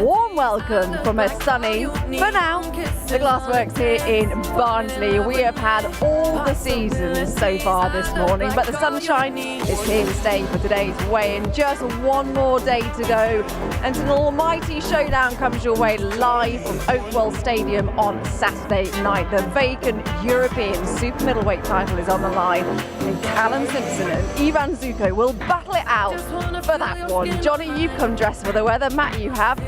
warm welcome from a sunny, for now, the Glassworks here in Barnsley. We have had all the seasons so far this morning, but the sunshine is here to stay for today's weigh-in. Just one more day to go, and an almighty showdown comes your way live from Oakwell Stadium on Saturday night. The vacant European super middleweight title is on the line, and Callum Simpson and Zucco will battle it out for that one. Johnny, you've come dressed for the weather. Matt, you have.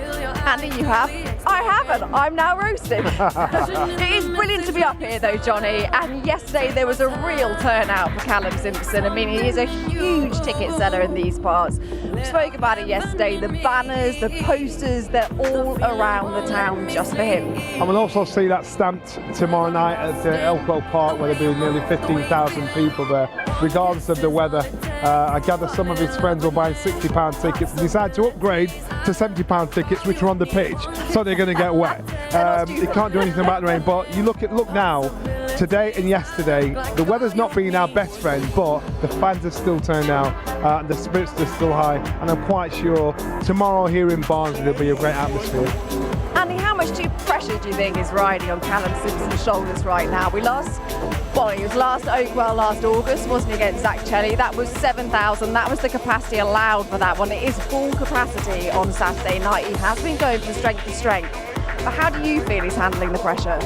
Andy, you have. I haven't. I'm now roasting. It is brilliant to be up here though, Johnny, and yesterday there was a real turnout for Callum Simpson. I mean, he is a huge ticket seller in these parts. We spoke about it yesterday. The banners, the posters, they're all around the town just for him. And we'll also see that stamped tomorrow night at Oakwell Park, where there'll be nearly 15,000 people there, regardless of the weather. I gather some of his friends were buying £60 tickets and decided to upgrade to £70 tickets, which are on the pitch, so they're going to get wet. You can't do anything about the rain, but you look now, today and yesterday, the weather's not been our best friend, but the fans have still turned out, and the spirits are still high, and I'm quite sure tomorrow here in Barnsley there'll be a great atmosphere. Andy, how much pressure do you think is riding on Callum Simpson's shoulders right now? He was last at Oakwell last August, wasn't he, against Zach Chelly? That was 7,000. That was the capacity allowed for that one. It is full capacity on Saturday night. He has been going from strength to strength. But how do you feel he's handling the pressure?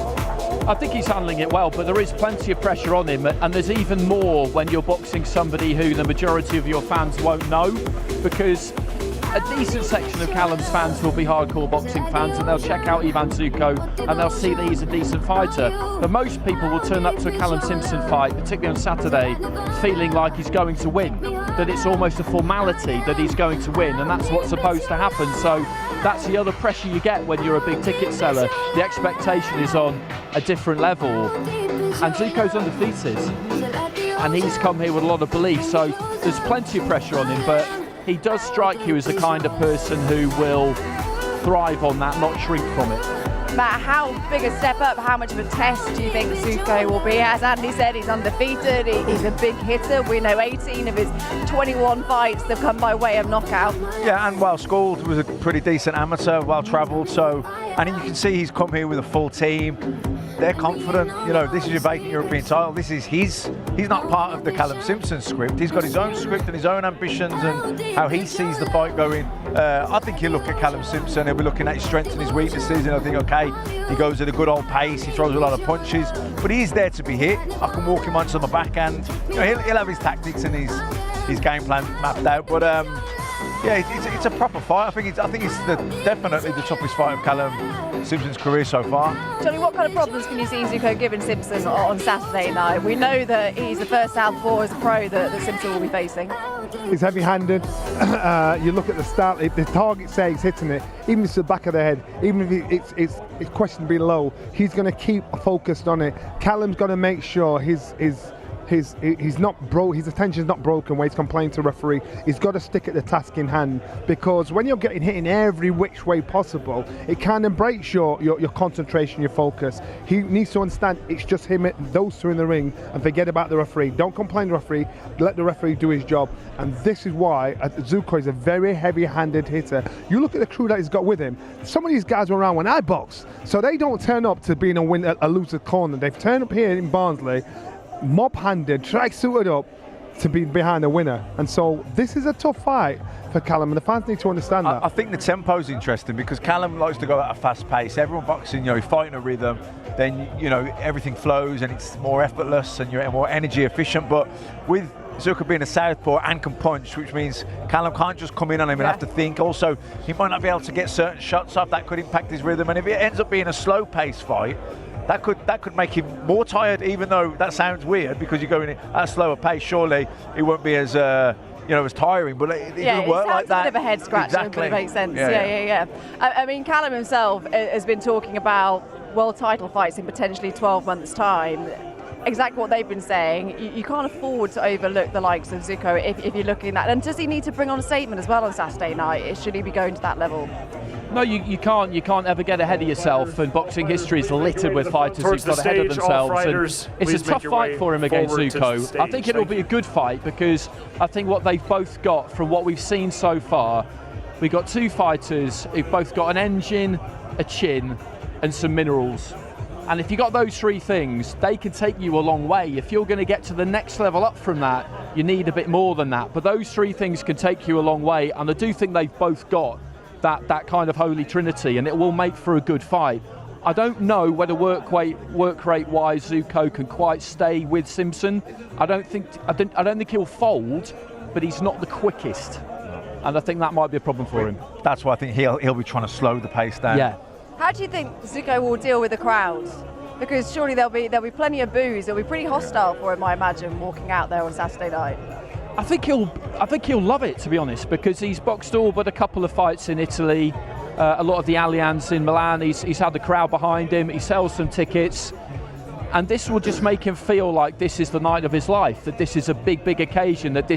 I think he's handling it well, but there is plenty of pressure on him, and there's even more when you're boxing somebody who the majority of your fans won't know, because a decent section of Callum's fans will be hardcore boxing fans, and they'll check out Zucco and they'll see that he's a decent fighter. But most people will turn up to a Callum Simpson fight, particularly on Saturday, feeling like he's going to win, that it's almost a formality that he's going to win, and that's what's supposed to happen. So that's the other pressure you get when you're a big ticket seller. The expectation is on a different level, and Zucco's undefeated, and he's come here with a lot of belief, so there's plenty of pressure on him, but he does strike you as the kind of person who will thrive on that, not shrink from it. Matt, how big a step up, how much of a test do you think Zucco will be? As Andy said, he's undefeated, he's a big hitter. We know 18 of his 21 fights have come by way of knockout. Yeah, and well schooled, was a pretty decent amateur, well travelled, so, and you can see he's come here with a full team. They're confident, you know, this is your vacant European title, this is he's not part of the Callum Simpson script, he's got his own script and his own ambitions and how he sees the fight going. I think he'll look at Callum Simpson, he'll be looking at his strengths and his weaknesses, and he'll think, okay, he goes at a good old pace, he throws a lot of punches, but he's there to be hit. I can walk him onto the backhand, you know, he'll have his tactics and his game plan mapped out, but yeah, it's a proper fight. I think it's definitely the toughest fight of Callum Simpson's career so far. Johnny, what kind of problems can you see Zucco giving Simpson on Saturday night? We know that he's the first southpaw as a pro that Simpson will be facing. He's heavy-handed. You look at the start, if the target says he's hitting it, even if it's the back of the head, even if it's questionably low, he's going to keep focused on it. Callum's going to make sure his attention's not broken when he's complaining to the referee. He's got to stick at the task in hand, because when you're getting hit in every which way possible, it kind of breaks your concentration, your focus. He needs to understand it's just him, those two in the ring, and forget about the referee. Don't complain to the referee, let the referee do his job. And this is why Zucco is a very heavy-handed hitter. You look at the crew that he's got with him. Some of these guys were around when I boxed, so they don't turn up to being a loser corner. They've turned up here in Barnsley, mob-handed, track-suited up to be behind the winner, and so this is a tough fight for Callum, and the fans need to understand that. I think the tempo's interesting because Callum likes to go at a fast pace. Everyone boxing, you know, fighting a rhythm, then you know everything flows and it's more effortless and you're more energy efficient. But with Zucco being a southpaw and can punch, which means Callum can't just come in on him and have to think. Also, he might not be able to get certain shots off. That could impact his rhythm, and if it ends up being a slow-paced fight, that could make him more tired, even though that sounds weird because you're going at a slower pace. Surely it won't be as as tiring, but it doesn't work like that. Yeah, it's a bit of a head scratcher, exactly. But it makes sense. Yeah. I mean, Callum himself has been talking about world title fights in potentially 12 months' time. Exactly what they've been saying. You can't afford to overlook the likes of Zucco if you're looking at that. And does he need to bring on a statement as well on Saturday night? Should he be going to that level? No, you can't. You can't ever get ahead of yourself. And boxing history is littered with fighters who've got ahead of themselves. And it's a tough fight for him against Zucco. I think it'll be a good fight because I think what they've both got from what we've seen so far We've got two fighters who've both got an engine, a chin, and some minerals. And if you got those three things, they can take you a long way. If you're going to get to the next level up from that, you need a bit more than that. But those three things can take you a long way, and I do think they've both got that kind of holy trinity, and it will make for a good fight. I don't know whether work rate wise Zucco can quite stay with Simpson. I don't think he'll fold, but he's not the quickest, and I think that might be a problem for him. That's why I think he'll be trying to slow the pace down. Yeah. How do you think Zucco will deal with the crowd? Because surely there'll be plenty of boos. It'll be pretty hostile for him, I imagine, walking out there on Saturday night. I think he'll love it, to be honest, because he's boxed all but a couple of fights in Italy. A lot of the Allianz in Milan, he's had the crowd behind him, he sells some tickets, and this will just make him feel like this is the night of his life, that this is a big occasion, that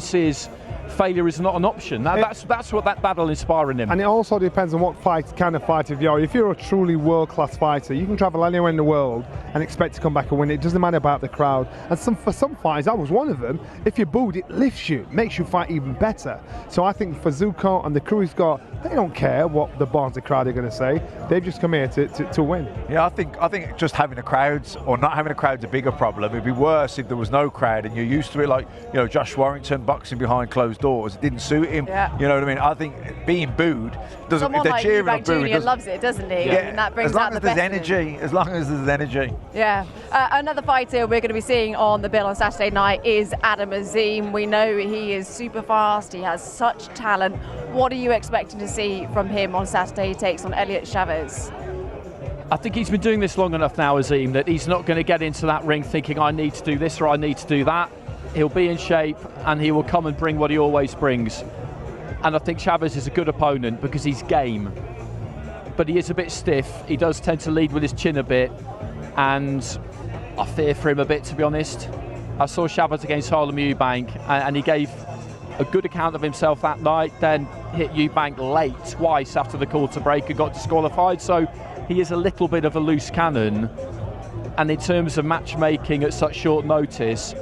failure is not an option. Now, that's what that battle inspires in him. And it also depends on what kind of fighter you are. If you're a truly world-class fighter, you can travel anywhere in the world and expect to come back and win. It doesn't matter about the crowd. And for some fighters, that was one of them, if you're booed, it lifts you, makes you fight even better. So I think for Zucco and the crew he's got, they don't care what the Barnsley crowd are going to say. They've just come here to win. Yeah, I think just having the crowds or not having a crowd's a bigger problem. It'd be worse if there was no crowd and you're used to it, like, you know, Josh Warrington boxing behind closed doors. It didn't suit him. Yeah. You know what I mean? I think being booed doesn't. Someone If they're like cheering Eubank or booing, Jr. loves it, doesn't he? Yeah, And that brings as long out the as there's best in him. energy. As long as there's energy. Yeah. Another fighter we're going to be seeing on the bill on Saturday night is Adam Azim. We know he is super fast. He has such talent. What are you expecting to see from him on Saturday? He takes on Elliot Chavez. I think he's been doing this long enough now, Azim, that he's not going to get into that ring thinking I need to do this or I need to do that. He'll be in shape and he will come and bring what he always brings. And I think Chavez is a good opponent because he's game. But he is a bit stiff. He does tend to lead with his chin a bit. And I fear for him a bit, to be honest. I saw Chavez against Harlem Eubank and he gave a good account of himself that night, then hit Eubank late twice after the quarter break and got disqualified. So he is a little bit of a loose cannon. And in terms of matchmaking at such short notice,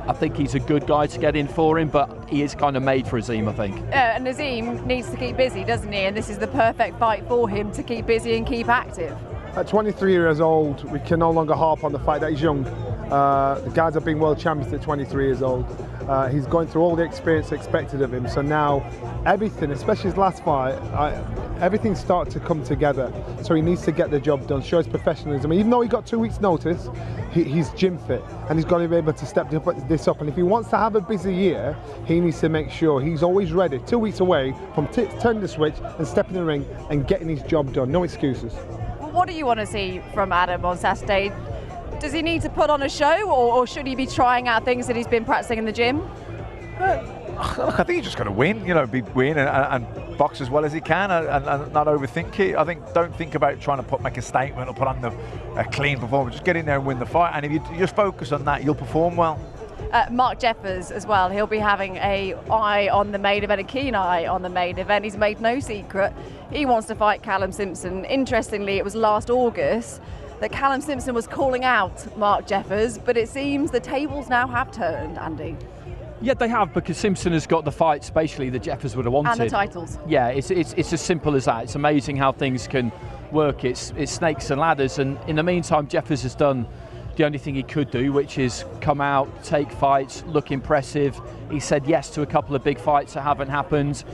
I think he's a good guy to get in for him, but he is kind of made for Azim, I think. And Azim needs to keep busy, doesn't he? And this is the perfect fight for him to keep busy and keep active. At 23 years old, we can no longer harp on the fact that he's young. The guys have been world champions at 23 years old. He's going through all the experience expected of him. So now everything, especially his last fight, everything's started to come together. So he needs to get the job done, show his professionalism. Even though he got 2 weeks notice, he's gym fit and he's got to be able to step this up. And if he wants to have a busy year, he needs to make sure he's always ready. 2 weeks away from turning the switch and stepping in the ring and getting his job done. No excuses. What do you want to see from Adam on Saturday? Does he need to put on a show, or should he be trying out things that he's been practicing in the gym? Look, I think he's just going to win. You know, win and box as well as he can, and not overthink it. I think don't think about trying to make a statement or put on a clean performance. Just get in there and win the fight. And if you just focus on that, you'll perform well. Mark Jeffers as well. He'll be having an eye on the main event, a keen eye on the main event. He's made no secret he wants to fight Callum Simpson. Interestingly, it was last August that Callum Simpson was calling out Mark Jeffers, but it seems the tables now have turned, Andy. Yeah, they have, because Simpson has got the fights basically that Jeffers would have wanted. And the titles. Yeah, it's as simple as that. It's amazing how things can work. It's snakes and ladders, and in the meantime, Jeffers has done the only thing he could do, which is come out, take fights, look impressive. He said yes to a couple of big fights that haven't happened.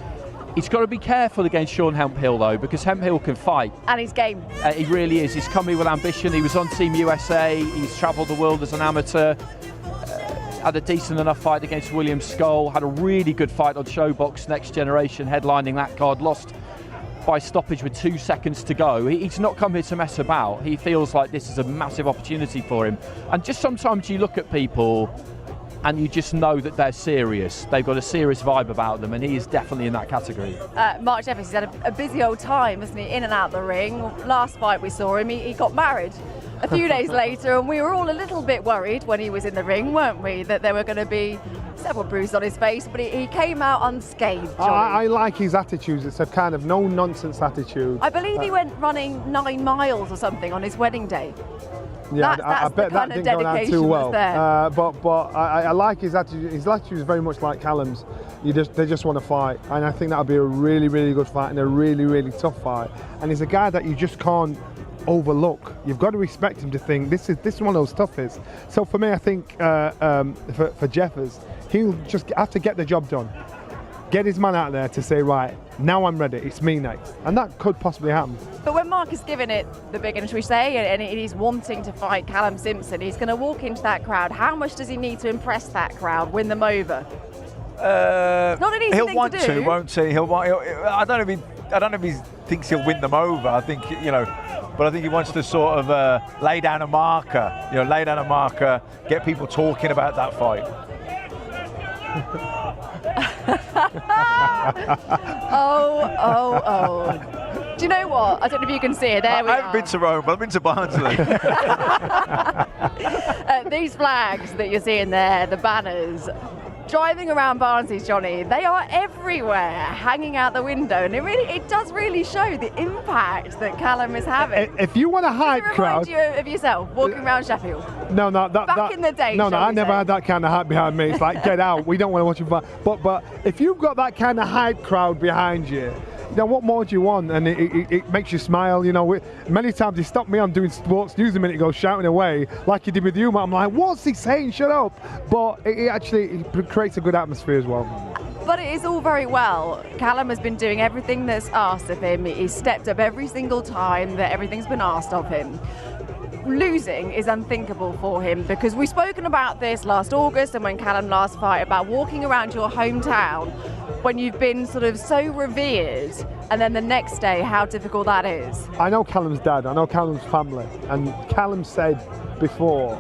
He's got to be careful against Sean Hemphill, though, because Hemphill can fight. And he's game. He really is. He's come here with ambition. He was on Team USA. He's travelled the world as an amateur. Had a decent enough fight against William Scholl. Had a really good fight on Showbox Next Generation, headlining that card. Lost by stoppage with 2 seconds to go. He's not come here to mess about. He feels like this is a massive opportunity for him. And just sometimes you look at people and you just know that they're serious. They've got a serious vibe about them, and he is definitely in that category. Mark Jeffers, he's had a busy old time, hasn't he, in and out the ring. Last fight we saw him, he got married a few days later, and we were all a little bit worried when he was in the ring, weren't we, that there were going to be several bruises on his face, but he came out unscathed, Johnny. I like his attitude. It's a kind of no-nonsense attitude. I believe he went running 9 miles or something on his wedding day. Yeah, That's I bet the that kind of didn't go down dedication too well. that's there. But I like his attitude. His attitude is very much like Callum's. They just want to fight, and I think that'll be a really, really good fight and a really, really tough fight. And he's a guy that you just can't overlook. You've got to respect him to think this is one of those toughest. So for me, I think for Jeffers, he'll just have to get the job done. Get his man out there to say, right, now I'm ready, it's me next. And that could possibly happen. But when Mark is giving it the big one, should we say, and he's wanting to fight Callum Simpson, he's going to walk into that crowd. How much does he need to impress that crowd, win them over? Not an easy he'll thing want to do. to, won't he? I don't know if he thinks he'll win them over. I think, but I think he wants to sort of lay down a marker, get people talking about that fight. Oh. Do you know what? I don't know if you can see it. There we are. I haven't been to Rome, but I've been to Barnsley. These flags that you're seeing there, the banners, driving around Barnsley, Johnny, they are everywhere, hanging out the window, and it does really show the impact that Callum is having. If you want a hype crowd, does it remind you of yourself walking around Sheffield? No, Back in the day. No, I never say. had that kind of hype behind me. It's like, get out. We don't want to watch you fight. But if you've got that kind of hype crowd behind you, what more do you want? And it makes you smile. Many times he stopped me on doing sports news a minute ago, shouting away like he did with you. I'm like, what's he saying? Shut up! But it creates a good atmosphere as well. But it is all very well. Callum has been doing everything that's asked of him. He's stepped up every single time that everything's been asked of him. Losing is unthinkable for him, because we've spoken about this last August and when Callum last fight, about walking around your hometown when you've been sort of so revered, and then the next day how difficult that is. I know Callum's dad, I know Callum's family, and Callum said before,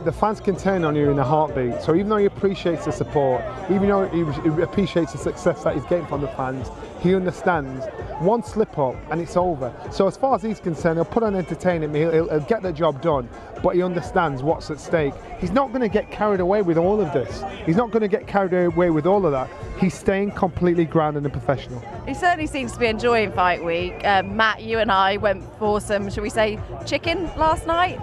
the fans can turn on you in a heartbeat. So even though he appreciates the support, even though he appreciates the success that he's getting from the fans, he understands one slip up and it's over. So as far as he's concerned, he'll put on entertainment, he'll get the job done, but he understands what's at stake. He's not going to get carried away with all of this. He's not going to get carried away with all of that. He's staying completely grounded and professional. He certainly seems to be enjoying fight week. Matt, you and I went for some, shall we say, chicken last night?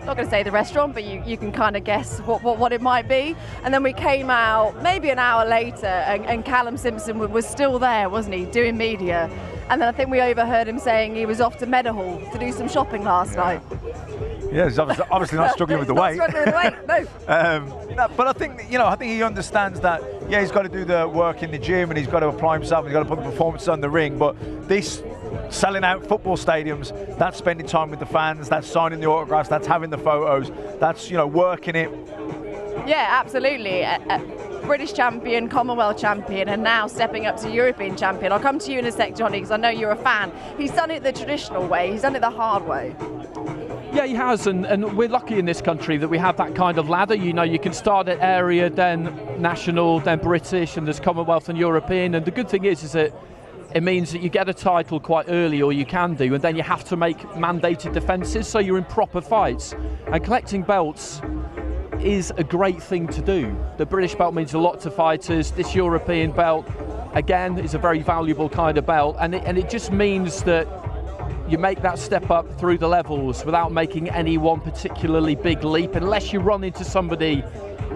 Not going to say the restaurant, but you can kind of guess what it might be. And then we came out maybe an hour later, and Callum Simpson was still there, wasn't he, doing media. And then I think we overheard him saying he was off to Meadowhall to do some shopping last night. Yeah, he's obviously not struggling with the weight. Not struggling with the weight, no. But I think he understands that. Yeah, he's got to do the work in the gym and he's got to apply himself. And he's got to put the performance on the ring. But this selling out football stadiums, that's spending time with the fans, that's signing the autographs, that's having the photos, that's working it. Yeah, absolutely. British champion, Commonwealth champion, and now stepping up to European champion. I'll come to you in a sec, Johnny, because I know you're a fan. He's done it the traditional way. He's done it the hard way. Yeah, he has, and we're lucky in this country that we have that kind of ladder. You can start at area, then national, then British, and there's Commonwealth and European. And the good thing is that it means that you get a title quite early, or you can do, and then you have to make mandated defences, so you're in proper fights. And collecting belts is a great thing to do. The British belt means a lot to fighters. This European belt, again, is a very valuable kind of belt, and it just means that you make that step up through the levels without making any one particularly big leap, unless you run into somebody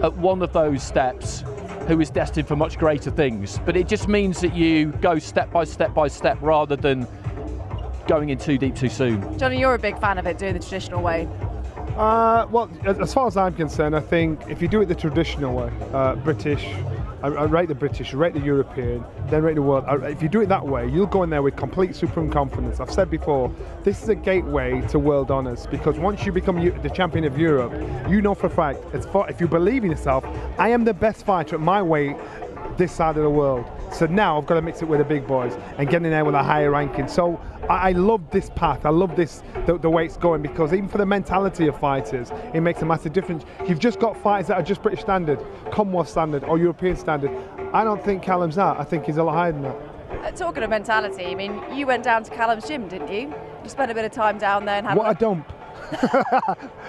at one of those steps who is destined for much greater things. But it just means that you go step by step by step rather than going in too deep too soon. Johnny, you're a big fan of it, doing the traditional way. Well, as far as I'm concerned, I think if you do it the traditional way, British, I rate the British, I rate the European, then rate the world. If you do it that way, you'll go in there with complete supreme confidence. I've said before, this is a gateway to world honours, because once you become the champion of Europe, you know for a fact, if you believe in yourself, I am the best fighter at my weight this side of the world. So now I've got to mix it with the big boys and get in there with a higher ranking. So I love this path. I love this, the way it's going, because even for the mentality of fighters, it makes a massive difference. You've just got fighters that are just British standard, Commonwealth standard, or European standard. I don't think Callum's that. I think he's a lot higher than that. Talking of mentality, I mean, you went down to Callum's gym, didn't you? You spent a bit of time down there and had what a dump.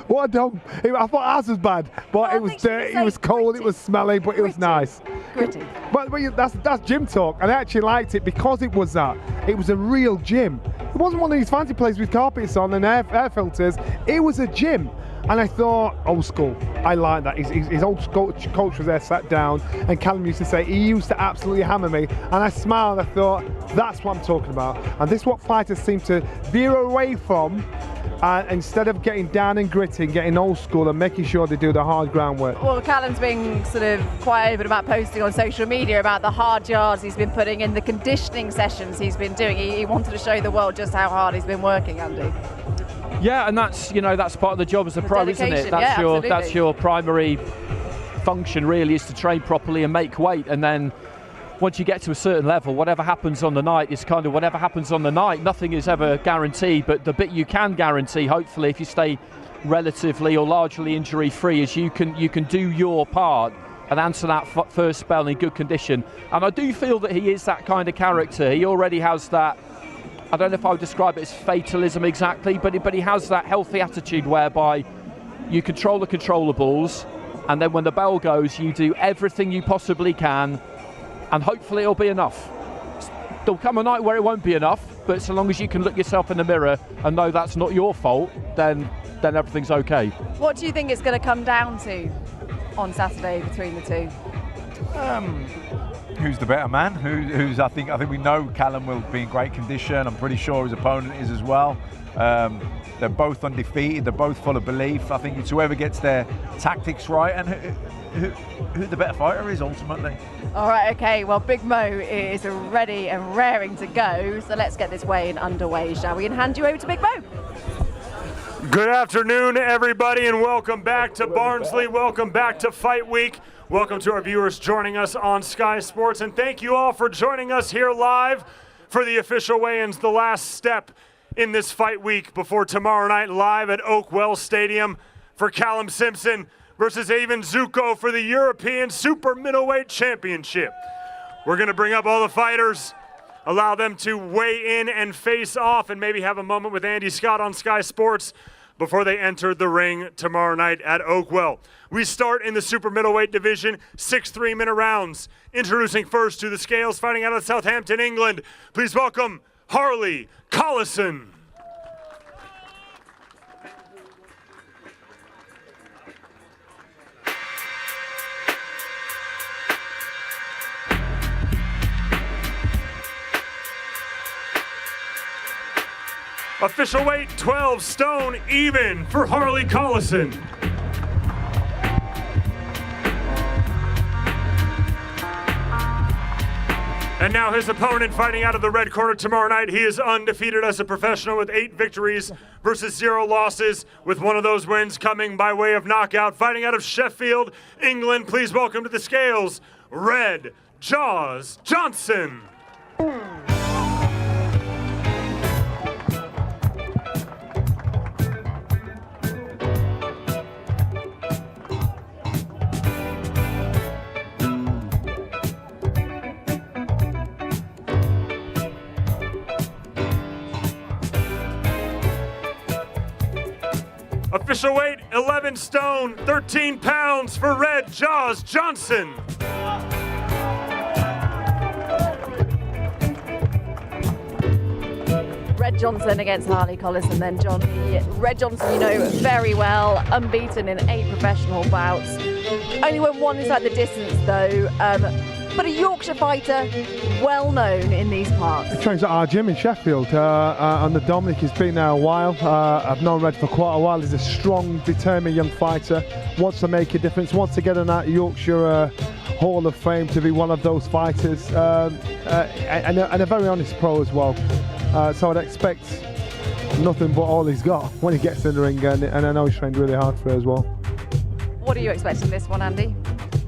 What a dump. I thought ours was bad, but it was dirty, it was cold, it was smelly, but it was nice. Gritty. But that's gym talk, and I actually liked it because it was that. It was a real gym. It wasn't one of these fancy places with carpets on and air filters. It was a gym. And I thought, old school. I like that. His old coach was there, sat down, and Callum used to say, he used to absolutely hammer me. And I smiled, I thought, that's what I'm talking about. And this is what fighters seem to veer away from. Instead of getting down and gritty, getting old school and making sure they do the hard groundwork. Well, Callum's been sort of quite open about posting on social media about the hard yards he's been putting in, the conditioning sessions he's been doing. He wanted to show the world just how hard he's been working, Andy. Yeah, and that's part of the job as a pro, isn't it? That's your primary function, really, is to train properly and make weight, and then once you get to a certain level, whatever happens on the night is kind of whatever happens on the night. Nothing is ever guaranteed, but the bit you can guarantee, hopefully, if you stay relatively or largely injury-free, is you can do your part and answer that first spell in good condition. And I do feel that he is that kind of character. He already has that. I don't know if I would describe it as fatalism exactly, but he has that healthy attitude whereby you control the controllables, and then when the bell goes, you do everything you possibly can, and hopefully it'll be enough. There'll come a night where it won't be enough, but so long as you can look yourself in the mirror and know that's not your fault, then everything's okay. What do you think it's going to come down to on Saturday between the two? Who's the better man? Who's I think we know Callum will be in great condition. I'm pretty sure his opponent is as well. They're both undefeated. They're both full of belief. I think it's whoever gets their tactics right and who the better fighter is ultimately. All right, okay. Well, Big Mo is ready and raring to go. So let's get this weigh-in underway, shall we? And hand you over to Big Mo. Good afternoon, everybody, and welcome back to Barnsley. Welcome back to Fight Week. Welcome to our viewers joining us on Sky Sports, and thank you all for joining us here live for the official weigh-ins, the last step in this fight week before tomorrow night live at Oakwell Stadium for Callum Simpson versus Zucco for the European Super Middleweight Championship. We're going to bring up all the fighters, allow them to weigh in and face off, and maybe have a moment with Andy Scott on Sky Sports before they enter the ring tomorrow night at Oakwell. We start in the super middleweight division, 6 3-minute rounds. Introducing first to the scales, fighting out of Southampton, England. Please welcome Harley Collison. Official weight, 12 stone, even for Harley Collison. And now his opponent fighting out of the red corner tomorrow night. He is undefeated as a professional with 8 victories versus 0 losses, with one of those wins coming by way of knockout. Fighting out of Sheffield, England, please welcome to the scales, Red Jaws Johnson. Official weight, 11 stone, 13 pounds for Red Jaws Johnson. Red Johnson against Harley Collison then, Johnny. Red Johnson, you know very well, unbeaten in 8 professional bouts. Only went one inside the distance though, but a Yorkshire fighter, well known in these parts. He trains at our gym in Sheffield, under Dominic. He's been there a while. I've known Red for quite a while. He's a strong, determined young fighter, wants to make a difference, wants to get in that Yorkshire Hall of Fame to be one of those fighters, and a very honest pro as well. So I'd expect nothing but all he's got when he gets in the ring, and I know he's trained really hard for it as well. What are you expecting this one, Andy?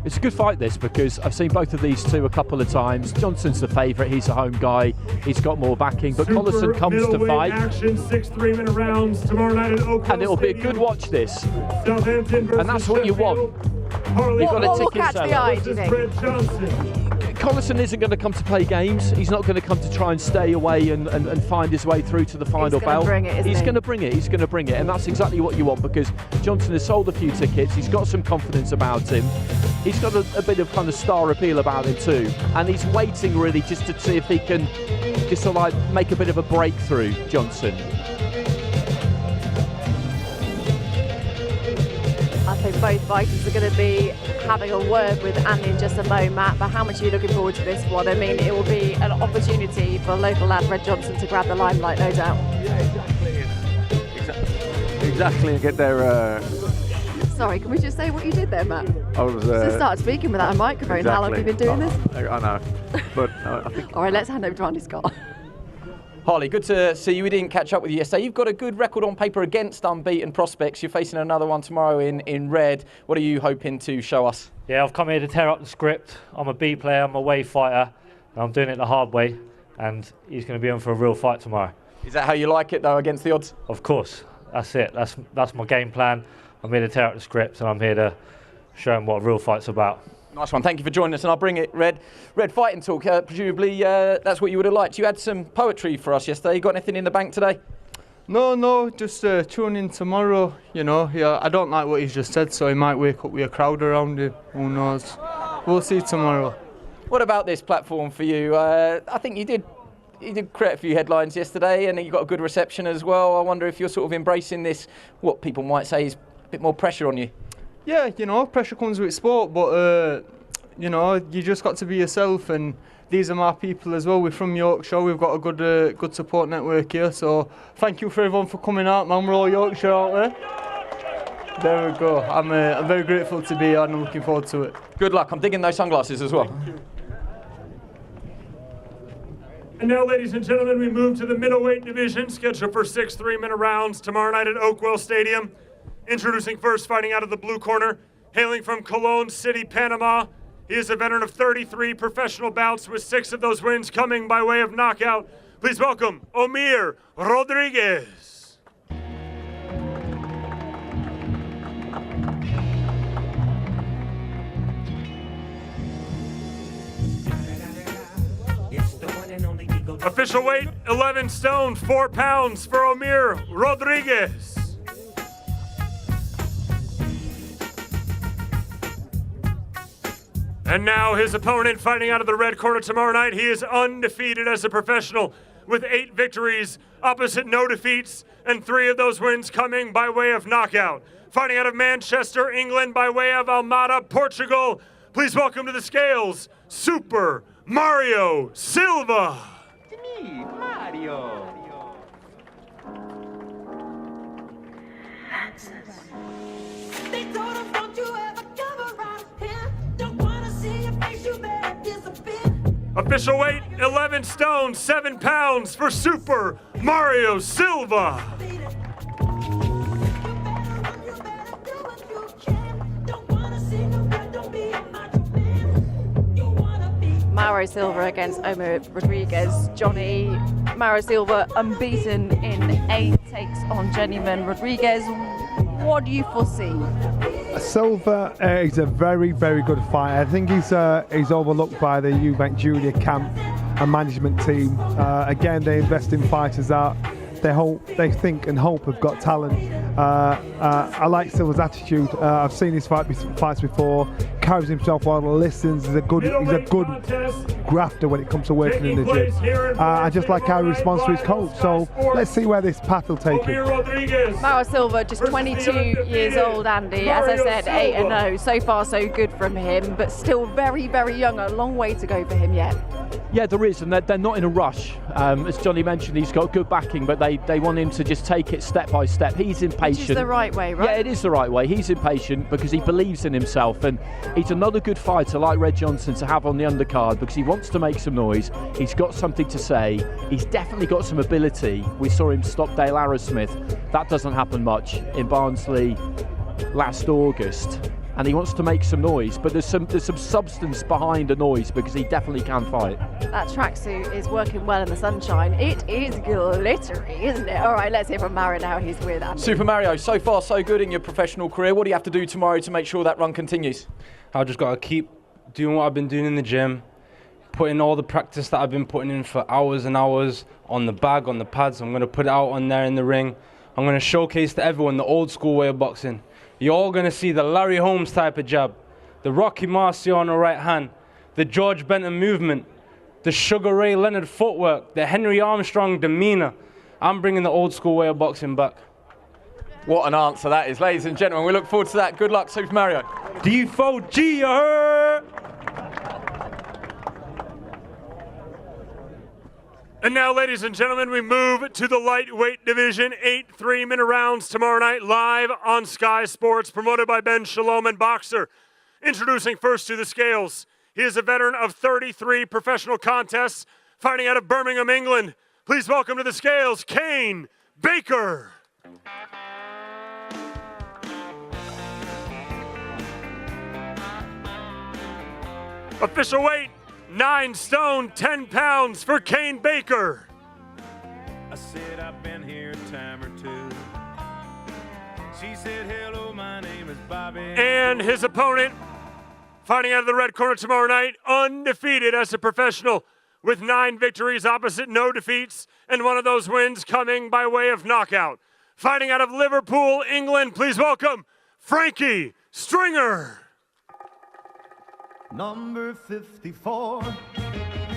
It's a good fight, this, because I've seen both of these two a couple of times. Johnson's the favourite, he's a home guy, he's got more backing, but Collison comes to fight. Action, 6 3-minute rounds tomorrow night at Oakwell and it'll be a good watch, this. And that's what you want. What will catch the eye, do you think? Collison isn't going to come to play games. He's not going to come to try and stay away and find his way through to the final bell. He's going to bring it. He's going to bring it, and that's exactly what you want, because Johnson has sold a few tickets. He's got some confidence about him. He's got a bit of kind of star appeal about him too, and he's waiting really just to see if he can just sort of like make a bit of a breakthrough, Johnson. I think both fighters are going to be having a word with Andy in just a moment, but how much are you looking forward to this one? I mean, it will be an opportunity for local lad Red Johnson to grab the limelight, no doubt. Yeah, exactly, and get their... Sorry, can we just say what you did there, Matt? I was... Just start speaking without a microphone. Exactly. How long have you been doing this? I know, but I think... All right, let's hand over to Andy Scott. Harley, good to see you. We didn't catch up with you yesterday. You've got a good record on paper against unbeaten prospects. You're facing another one tomorrow in red. What are you hoping to show us? Yeah, I've come here to tear up the script. I'm a B player, I'm a away fighter, and I'm doing it the hard way, and he's going to be in for a real fight tomorrow. Is that how you like it, though, against the odds? Of course, that's it. That's my game plan. I'm here to tear up the script, and I'm here to show him what a real fight's about. Nice one. Thank you for joining us, and I'll bring it, Red. Red, fighting talk. Presumably that's what you would have liked. You had some poetry for us yesterday. You got anything in the bank today? No, just tune in tomorrow, you know. Yeah, I don't like what he's just said, so he might wake up with a crowd around him. Who knows? We'll see tomorrow. What about this platform for you? I think you did create a few headlines yesterday, and you got a good reception as well. I wonder if you're sort of embracing this, what people might say is a bit more pressure on you. Yeah, you know, pressure comes with sport, but, you know, you just got to be yourself, and these are my people as well. We're from Yorkshire, we've got a good support network here, so thank you for everyone for coming out, man. We're all Yorkshire, aren't we? There we go. I'm very grateful to be here, and I'm looking forward to it. Good luck. I'm digging those sunglasses as well. And now, ladies and gentlemen, we move to the middleweight division, scheduled for 6 3-minute rounds tomorrow night at Oakwell Stadium. Introducing first, fighting out of the blue corner, hailing from Cologne City, Panama. He is a veteran of 33 professional bouts, with 6 of those wins coming by way of knockout. Please welcome Omir Rodriguez. Official weight, 11 stone, 4 pounds for Omir Rodriguez. And now his opponent, fighting out of the red corner tomorrow night. He is undefeated as a professional with 8 victories, opposite no defeats, and 3 of those wins coming by way of knockout. Fighting out of Manchester, England, by way of Almada, Portugal. Please welcome to the scales, Super Mario Silva. To me, Mario. They told him, don't you ever come around here. Don't wanna see your face, you better disappear. Official weight, 11 stone, 7 pounds for Super Mario Silva. Mario Silva against Omir Rodriguez. Johnny, Mario Silva unbeaten in 8 takes on journeyman Rodriguez. What do you foresee? Silva is a very, very good fighter. I think he's overlooked by the Eubank Junior camp and management team. Again, they invest in fighters that they think and hope have got talent. I like Silva's attitude. I've seen his fights before. Carries himself well, listens. He's a good grafter when it comes to working in the gym. I just like how he responds to his coach. So let's see where this path will take him. Mario Silva, just 22 years old, Andy. As I said, 8-0. So far, so good from him, but still very, very young. A long way to go for him yet. Yeah, there is, and they're not in a rush. As Johnny mentioned, he's got good backing, but they want him to just take it step by step. He's impatient. Which is the right way, right? Yeah, it is the right way. He's impatient because he believes in himself, and he's another good fighter like Red Johnson to have on the undercard because he wants to make some noise. He's got something to say. He's definitely got some ability. We saw him stop Dale Arrowsmith. That doesn't happen much in Barnsley last August. And he wants to make some noise, but there's some substance behind the noise because he definitely can fight. That tracksuit is working well in the sunshine. It is glittery, isn't it? All right, let's hear from Mario now. He's with Andy. Super Mario, so far so good in your professional career. What do you have to do tomorrow to make sure that run continues? I just got to keep doing what I've been doing in the gym, put in all the practice that I've been putting in for hours and hours on the bag, on the pads. I'm going to put it out on there in the ring. I'm going to showcase to everyone the old school way of boxing. You're all going to see the Larry Holmes type of jab, the Rocky Marciano right hand, the George Benton movement, the Sugar Ray Leonard footwork, the Henry Armstrong demeanor. I'm bringing the old school way of boxing back. What an answer that is, ladies and gentlemen. We look forward to that. Good luck, Super Mario. D4G, you heard? And now, ladies and gentlemen, we move to the lightweight division. 8 3-minute rounds tomorrow night live on Sky Sports, promoted by Ben Shalom and Boxer. Introducing first to the scales. He is a veteran of 33 professional contests, fighting out of Birmingham, England. Please welcome to the scales, Kane Baker. Official weight, 9 stone, 10 pounds for Kane Baker. I said I've been here a time or two. She said, hello, my name is Bobby. And his opponent, fighting out of the red corner tomorrow night, undefeated as a professional with 9 victories opposite no defeats, and one of those wins coming by way of knockout. Fighting out of Liverpool, England, please welcome Frankie Stringer. Number 54,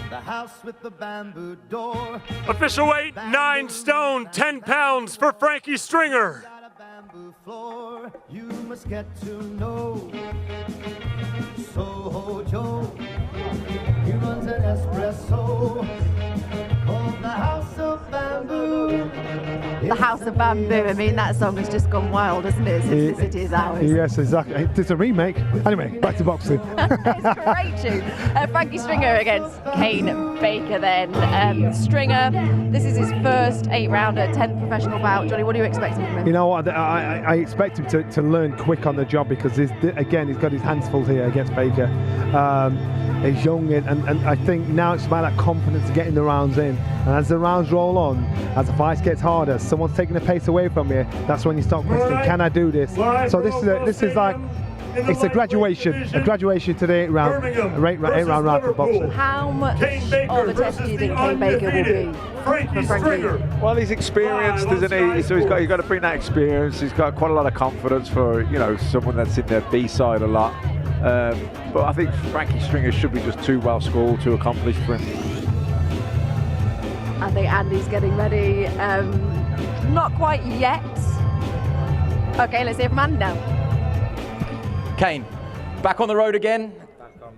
the house with the bamboo door. Official weight, 9 stone, 10 pounds for Frankie Stringer. Bamboo floor, you must get to know Soho Joe. He runs an espresso called the House of Bamboo. The House of Bamboo. I mean, that song has just gone wild, hasn't it? Since The City is Ours. Yes, exactly. It's a remake. Anyway, back to boxing. It's a great tune. Frankie Stringer against Kane Baker then. Stringer, this is his first 8-rounder, 10th professional bout. Johnny, what are you expecting from him? You know what? I expect him to learn quick on the job because, he's got his hands full here against Baker. He's young, and I think now it's about that confidence of getting the rounds in. And as the rounds roll on, as the fight gets harder, someone's taking the pace away from you. That's when you start questioning, can I do this? So this is like, it's a graduation to the 8-round round for boxing. How much of a test do you think Kane Baker will be for Frankie? Well, he's experienced, isn't he? So he's got to bring that experience. He's got quite a lot of confidence for someone that's in their B side a lot. But I think Frankie Stringer should be just too well schooled, too accomplished for him. I think Andy's getting ready. Not quite yet. Okay, let's hear from Andy now. Kane, back on the road again.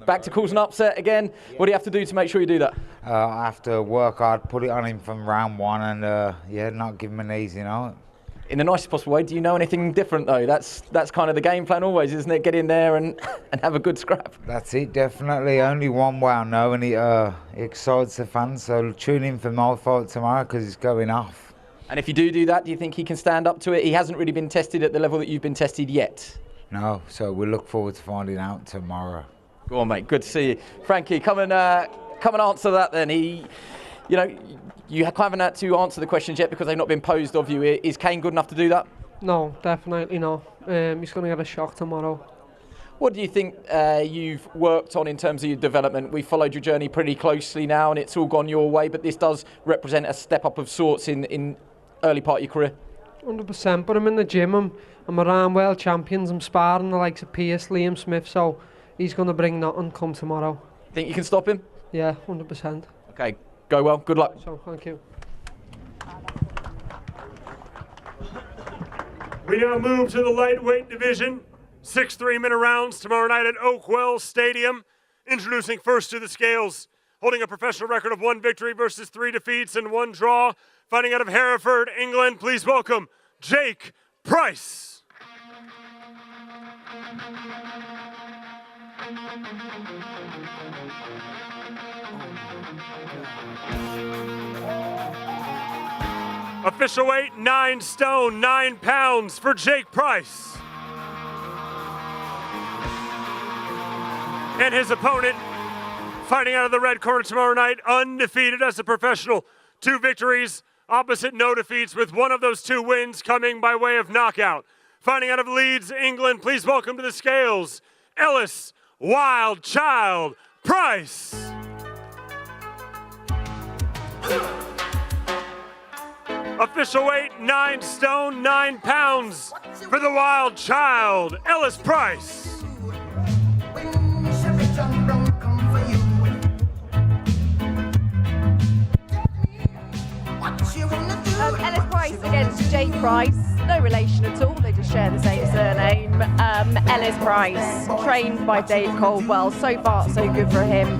Back to cause an upset again. What do you have to do to make sure you do that? I have to work hard, put it on him from round 1 and not give him an easy, In the nicest possible way. Do you know anything different though? That's kind of the game plan always, isn't it? Get in there and have a good scrap. That's it, definitely. Only one way I know, and it excites the fans. So tune in for my fight tomorrow because it's going off. And if you do that, do you think he can stand up to it? He hasn't really been tested at the level that you've been tested yet. No, so we look forward to finding out tomorrow. Go on, mate. Good to see you, Frankie. Come and answer that then. You haven't had to answer the questions yet because they've not been posed of you. Is Kane good enough to do that? No, definitely not. He's going to get a shock tomorrow. What do you think you've worked on in terms of your development? We followed your journey pretty closely now and it's all gone your way, but this does represent a step up of sorts in early part of your career. 100%, but I'm in the gym. I'm around world champions. I'm sparring the likes of Pierce, Liam Smith, so he's going to bring nothing come tomorrow. Think you can stop him? Yeah, 100%. Okay, go well. Good luck. So, thank you. We now move to the lightweight division. 6 3-minute rounds tomorrow night at Oakwell Stadium. Introducing first to the scales, holding a professional record of 1 victory versus 3 defeats and 1 draw. Fighting out of Hereford, England, please welcome Jake Price. Official weight, 9 stone, 9 pounds for Jake Price. And his opponent, fighting out of the red corner tomorrow night, undefeated as a professional. 2 victories, opposite no defeats, with one of those 2 wins coming by way of knockout. Fighting out of Leeds, England, please welcome to the scales, Ellis Wild Child Price. Official weight, 9 stone, 9 pounds for the wild child, Ellis Price. Ellis Price against Jake Price. No relation at all, they just share the same surname. Ellis Price, trained by Dave Caldwell. So far, so good for him.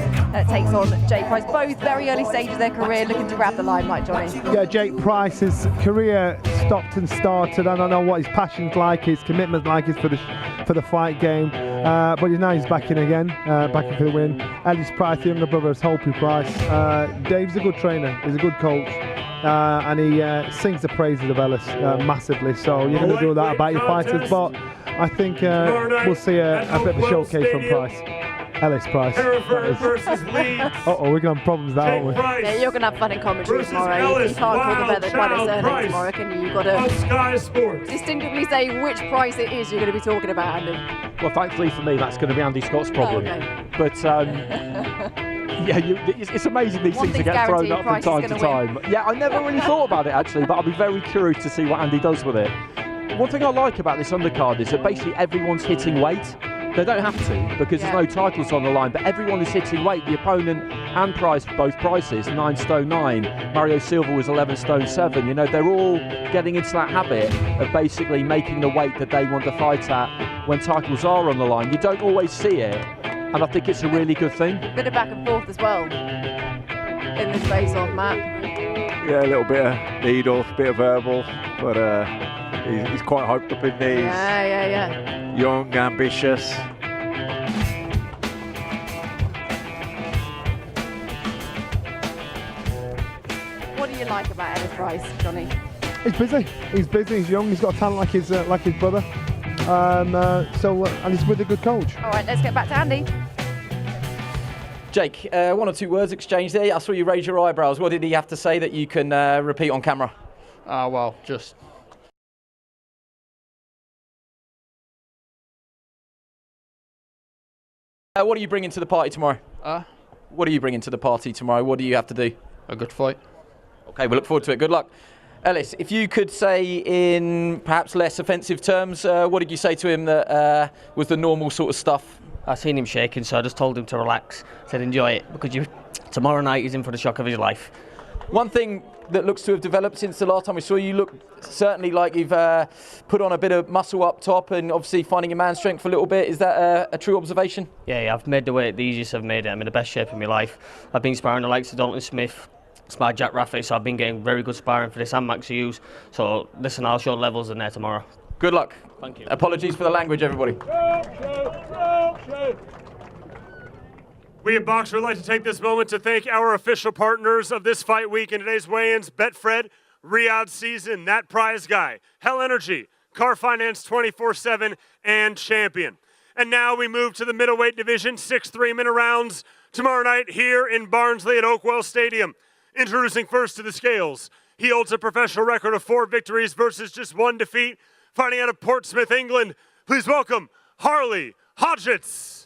Takes on Jake Price. Both very early stages of their career, looking to grab the limelight, Johnny. Yeah, Jake Price's career stopped and started. I don't know what his passion's like, his commitment's like is for the fight game. But now he's back in again, back in for the win. Ellis Price, the younger brother, is Hopi Price. Dave's a good trainer, he's a good coach. And he sings the praises of Ellis massively, so you're going to do that about your fighters, but I think we'll see a bit of a showcase from Price. Ellis Price. Uh-oh, we're going to have problems there, aren't we? Yeah, you're going to have fun in commentary tomorrow. You can't call them better by their surname tomorrow, can you? You've got to distinctly say which Price it is you're going to be talking about, Andy. Well, thankfully for me, that's going to be Andy Scott's problem. Oh, okay. But yeah, it's amazing these things get thrown up from time to time. Yeah, I never really thought about it actually, but I'll be very curious to see what Andy does with it. One thing I like about this undercard is that basically everyone's hitting weight. They don't have to because there's no titles on the line, but everyone is hitting weight. The opponent and Price, both Prices, 9 stone 9. Mario Silva was 11 stone 7. You know, they're all getting into that habit of basically making the weight that they want to fight at when titles are on the line. You don't always see it, and I think it's a really good thing. Bit of back and forth as well in this face-off, Matt. Yeah, a little bit of needle, a bit of verbal, but he's quite hyped up in these. Yeah. Young, ambitious. What do you like about Ellis Price, Johnny? He's busy. He's young. He's got a talent like his brother. And he's with a good coach. All right, let's get back to Andy. Jake, 1 or 2 words exchanged there. I saw you raise your eyebrows. What did he have to say that you can repeat on camera? Well, just... what are you bringing to the party tomorrow? What are you bringing to the party tomorrow? What do you have to do? A good fight. Okay, we'll look forward to it. Good luck. Ellis, if you could say in perhaps less offensive terms, what did you say to him that was the normal sort of stuff? I seen him shaking, so I just told him to relax. Said enjoy it, because tomorrow night he's in for the shock of his life. One thing that looks to have developed since the last time we saw you, look certainly like you've put on a bit of muscle up top and obviously finding your man strength for a little bit. Is that a true observation? Yeah, I've made the weight the easiest I've made it. I'm in the best shape of my life. I've been sparring the likes of Dalton Smith, sparred Jack Raffey, so I've been getting very good sparring for this and Max Hughes. So listen, I'll show levels in there tomorrow. Good luck. Thank you. Apologies for the language, everybody. We at Boxer would like to take this moment to thank our official partners of this fight week and today's weigh-ins: Betfred, Riyadh Season, That Prize Guy, Hell Energy, Car Finance 24/7, and Champion. And now we move to the middleweight division, 6 3-minute rounds tomorrow night here in Barnsley at Oakwell Stadium. Introducing first to the scales, he holds a professional record of 4 victories versus just 1 defeat, fighting out of Portsmouth, England. Please welcome Harley Hodgetts.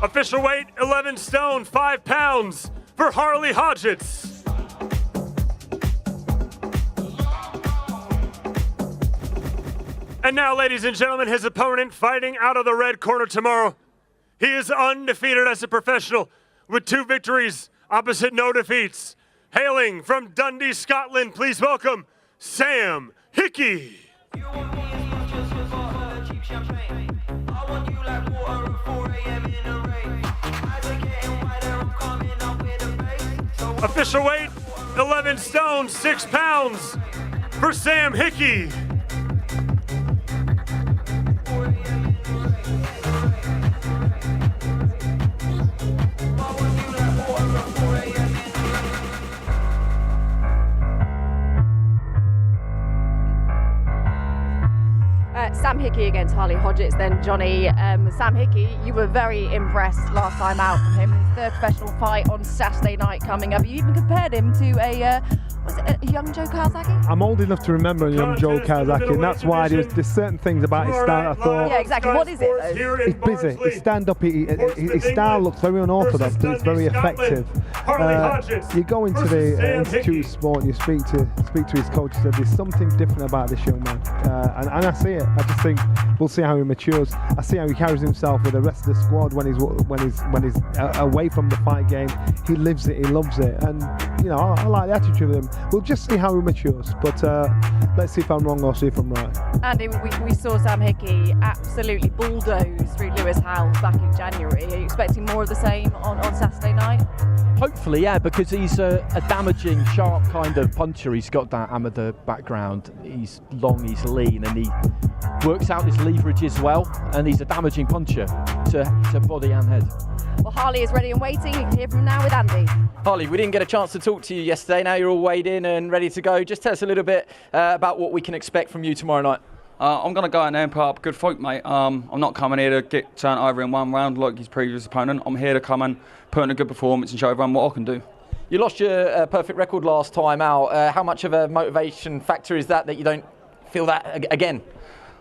Official weight, 11 stone, 5 pounds for Harley Hodgetts. And now, ladies and gentlemen, his opponent fighting out of the red corner tomorrow. He is undefeated as a professional with 2 victories, opposite no defeats. Hailing from Dundee, Scotland, please welcome Sam Hickey. Official weight, 11 stone, 6 pounds for Sam Hickey. Sam Hickey against Harley Hodgetts then, Johnny. Sam Hickey, you were very impressed last time out from him. His third professional fight on Saturday night coming up. You even compared him to a young Joe Kawasaki? I'm old enough to remember young Joe Kawasaki, and that's why there's certain things about his style I thought. Yeah, exactly. What is it though? He's busy. His stand-up, his style looks very unorthodox, but it's very effective. You go into the Institute of Sport and you speak to his coach. He said there's something different about this young man, and I see it. I just think we'll see how he matures. I see how he carries himself with the rest of the squad when he's away from the fight game. He lives it. He loves it, and I like the attitude of him. We'll just see how he matures, but let's see if I'm wrong or see if I'm right. Andy, we saw Sam Hickey absolutely bulldoze through Lewis Howell back in January. Are you expecting more of the same on Saturday night? Hopefully, yeah, because he's a damaging, sharp kind of puncher. He's got that amateur background. He's long, he's lean, and he works out his leverage as well. And he's a damaging puncher to body and head. Well, Harley is ready and waiting. You can hear from him now with Andy. Harley, we didn't get a chance to talk to you yesterday. Now you're all weighed in and ready to go. Just tell us a little bit about what we can expect from you tomorrow night. I'm going to go in there and put up a good fight, mate. I'm not coming here to get turned over in one round like his previous opponent. I'm here to come and put in a good performance and show everyone what I can do. You lost your perfect record last time out. How much of a motivation factor is that you don't feel that again?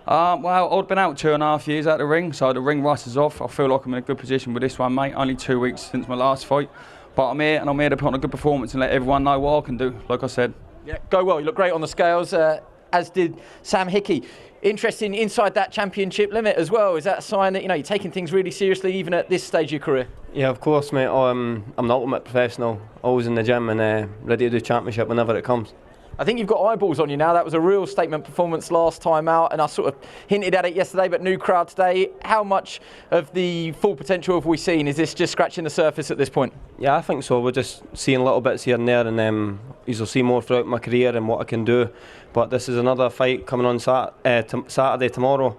Well, I've been out 2.5 years out of the ring, so the ring rust is off. I feel like I'm in a good position with this one, mate. Only 2 weeks since my last fight. But I'm here to put on a good performance and let everyone know what I can do, like I said. Yeah, go well. You look great on the scales, as did Sam Hickey. Interesting inside that championship limit as well. Is that a sign that you're taking things really seriously even at this stage of your career? Yeah, of course, mate. I'm an ultimate professional, always in the gym and ready to do championship whenever it comes. I think you've got eyeballs on you now. That was a real statement performance last time out, and I sort of hinted at it yesterday, but new crowd today. How much of the full potential have we seen? Is this just scratching the surface at this point? Yeah, I think so. We're just seeing little bits here and there, and you'll see more throughout my career and what I can do. But this is another fight coming on Saturday tomorrow.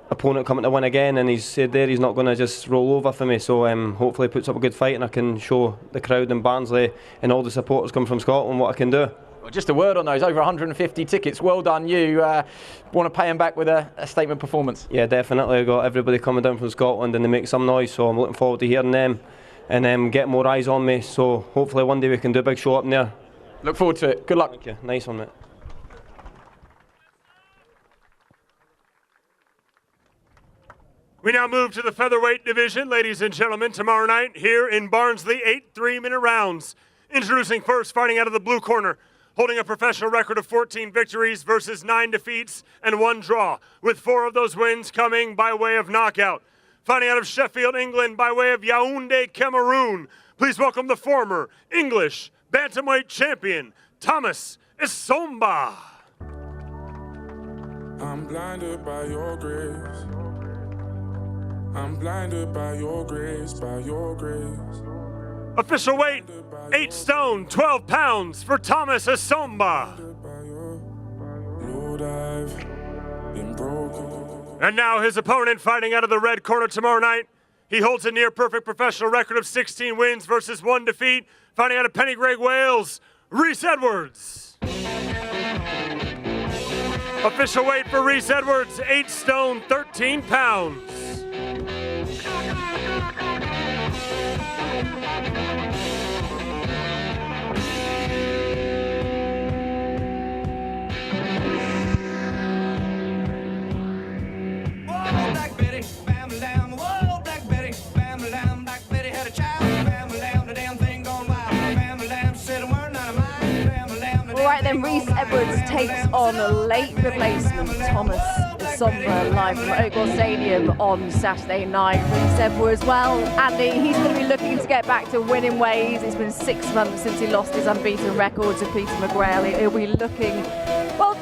Opponent coming to win again, and he's said there he's not going to just roll over for me. So hopefully he puts up a good fight, and I can show the crowd in Barnsley and all the supporters coming from Scotland what I can do. Well, just a word on those, over 150 tickets. Well done, you. Want to pay him back with a statement performance? Yeah, definitely. I've got everybody coming down from Scotland and they make some noise, so I'm looking forward to hearing them and getting more eyes on me. So hopefully one day we can do a big show up in there. Look forward to it. Good luck. Thank you. Nice one, mate. We now move to the featherweight division, ladies and gentlemen. Tomorrow night here in Barnsley, 8 3-minute rounds. Introducing first, fighting out of the blue corner, holding a professional record of 14 victories versus 9 defeats and 1 draw, with 4 of those wins coming by way of knockout. Fighting out of Sheffield, England, by way of Yaoundé, Cameroon, please welcome the former English bantamweight champion, Thomas Essomba. I'm blinded by your grace. I'm blinded by your grace, by your grace. Official weight, 8 stone, 12 pounds for Thomas Essomba. Lord, I've been broken. And now his opponent fighting out of the red corner tomorrow night. He holds a near perfect professional record of 16 wins versus 1 defeat. Fighting out of Pennygreg, Wales, Rhys Edwards. Official weight for Rhys Edwards, 8 stone, 13 pounds. Right then, Rhys Edwards takes on a late replacement, Thomas Essomba, live from Oakwell Stadium on Saturday night. Rhys Edwards, well, Andy, he's going to be looking to get back to winning ways. It's been 6 months since he lost his unbeaten record to Peter McGrail. He'll be looking, well,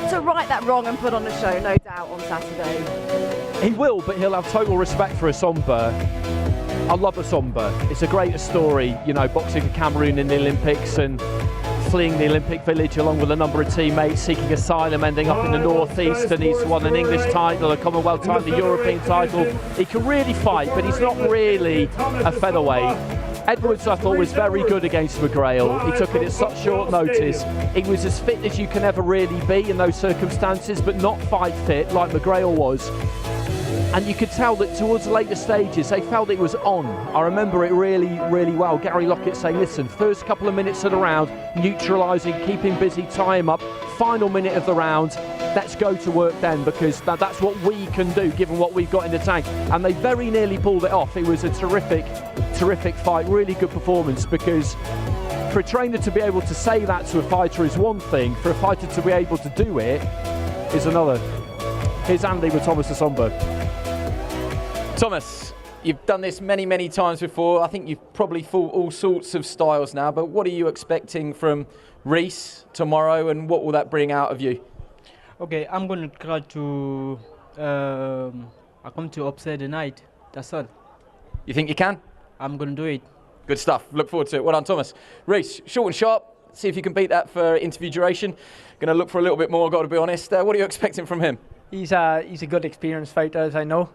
to right that wrong and put on a show, no doubt, on Saturday. He will, but he'll have total respect for Essomba. I love Essomba. It's a great story, boxing for Cameroon in the Olympics and fleeing the Olympic Village along with a number of teammates, seeking asylum, ending up in the northeast, and he's won an English title, a Commonwealth title, a European title. He can really fight, but he's not really a featherweight. Edwards, I thought, was very good against McGrail. He took it at such short notice. He was as fit as you can ever really be in those circumstances, but not fight fit like McGrail was. And you could tell that towards the later stages, they felt it was on. I remember it really, really well. Gary Lockett saying, listen, first couple of minutes of the round, neutralising, keep him busy, tie him up. Final minute of the round, let's go to work then, because that's what we can do, given what we've got in the tank. And they very nearly pulled it off. It was a terrific fight, really good performance, because for a trainer to be able to say that to a fighter is one thing, for a fighter to be able to do it is another. Here's Andy with Thomas de Somberg. Thomas, you've done this many, many times before. I think you've probably fought all sorts of styles now, but what are you expecting from Reece tomorrow, and what will that bring out of you? Okay, I'm going to try to I come to upset the night. That's all. You think you can? I'm going to do it. Good stuff. Look forward to it. Well done, Thomas. Reece, short and sharp. See if you can beat that for interview duration. Going to look for a little bit more, got to be honest. What are you expecting from him? He's a good experienced fighter, as I know.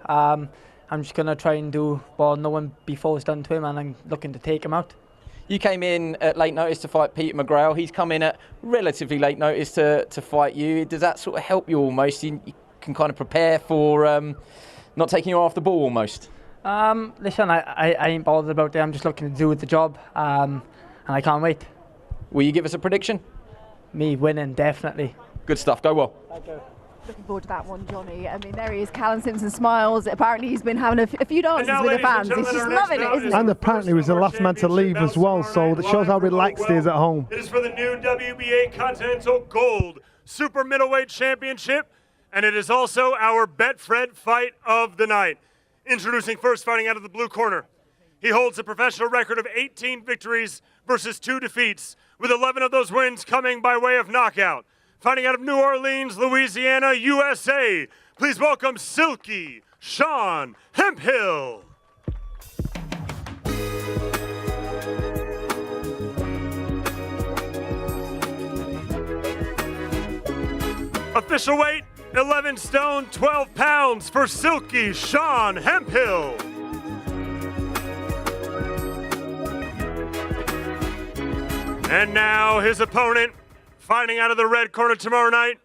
I'm just going to try and do what no one before has done to him, and I'm looking to take him out. You came in at late notice to fight Peter McGrail. He's come in at relatively late notice to fight you. Does that sort of help you almost? You can kind of prepare for not taking you off the ball almost? Listen, I ain't bothered about that. I'm just looking to do the job, and I can't wait. Will you give us a prediction? Me winning, definitely. Good stuff. Go well. Thank you. Looking forward to that one, Johnny. I mean, there he is. Callum Simpson smiles. Apparently, he's been having a few dances with the fans. He's just loving it, isn't he? And apparently, he was the last man to leave as well, so that shows how relaxed he is at home. It is for the new WBA Continental Gold Super Middleweight Championship, and it is also our Betfred fight of the night. Introducing first, fighting out of the blue corner. He holds a professional record of 18 victories versus 2 defeats, with 11 of those wins coming by way of knockout. Fighting out of New Orleans, Louisiana, USA, please welcome Silky Sean Hemphill. Official weight, 11 stone, 12 pounds for Silky Sean Hemphill. And now his opponent, fighting out of the red corner tomorrow night.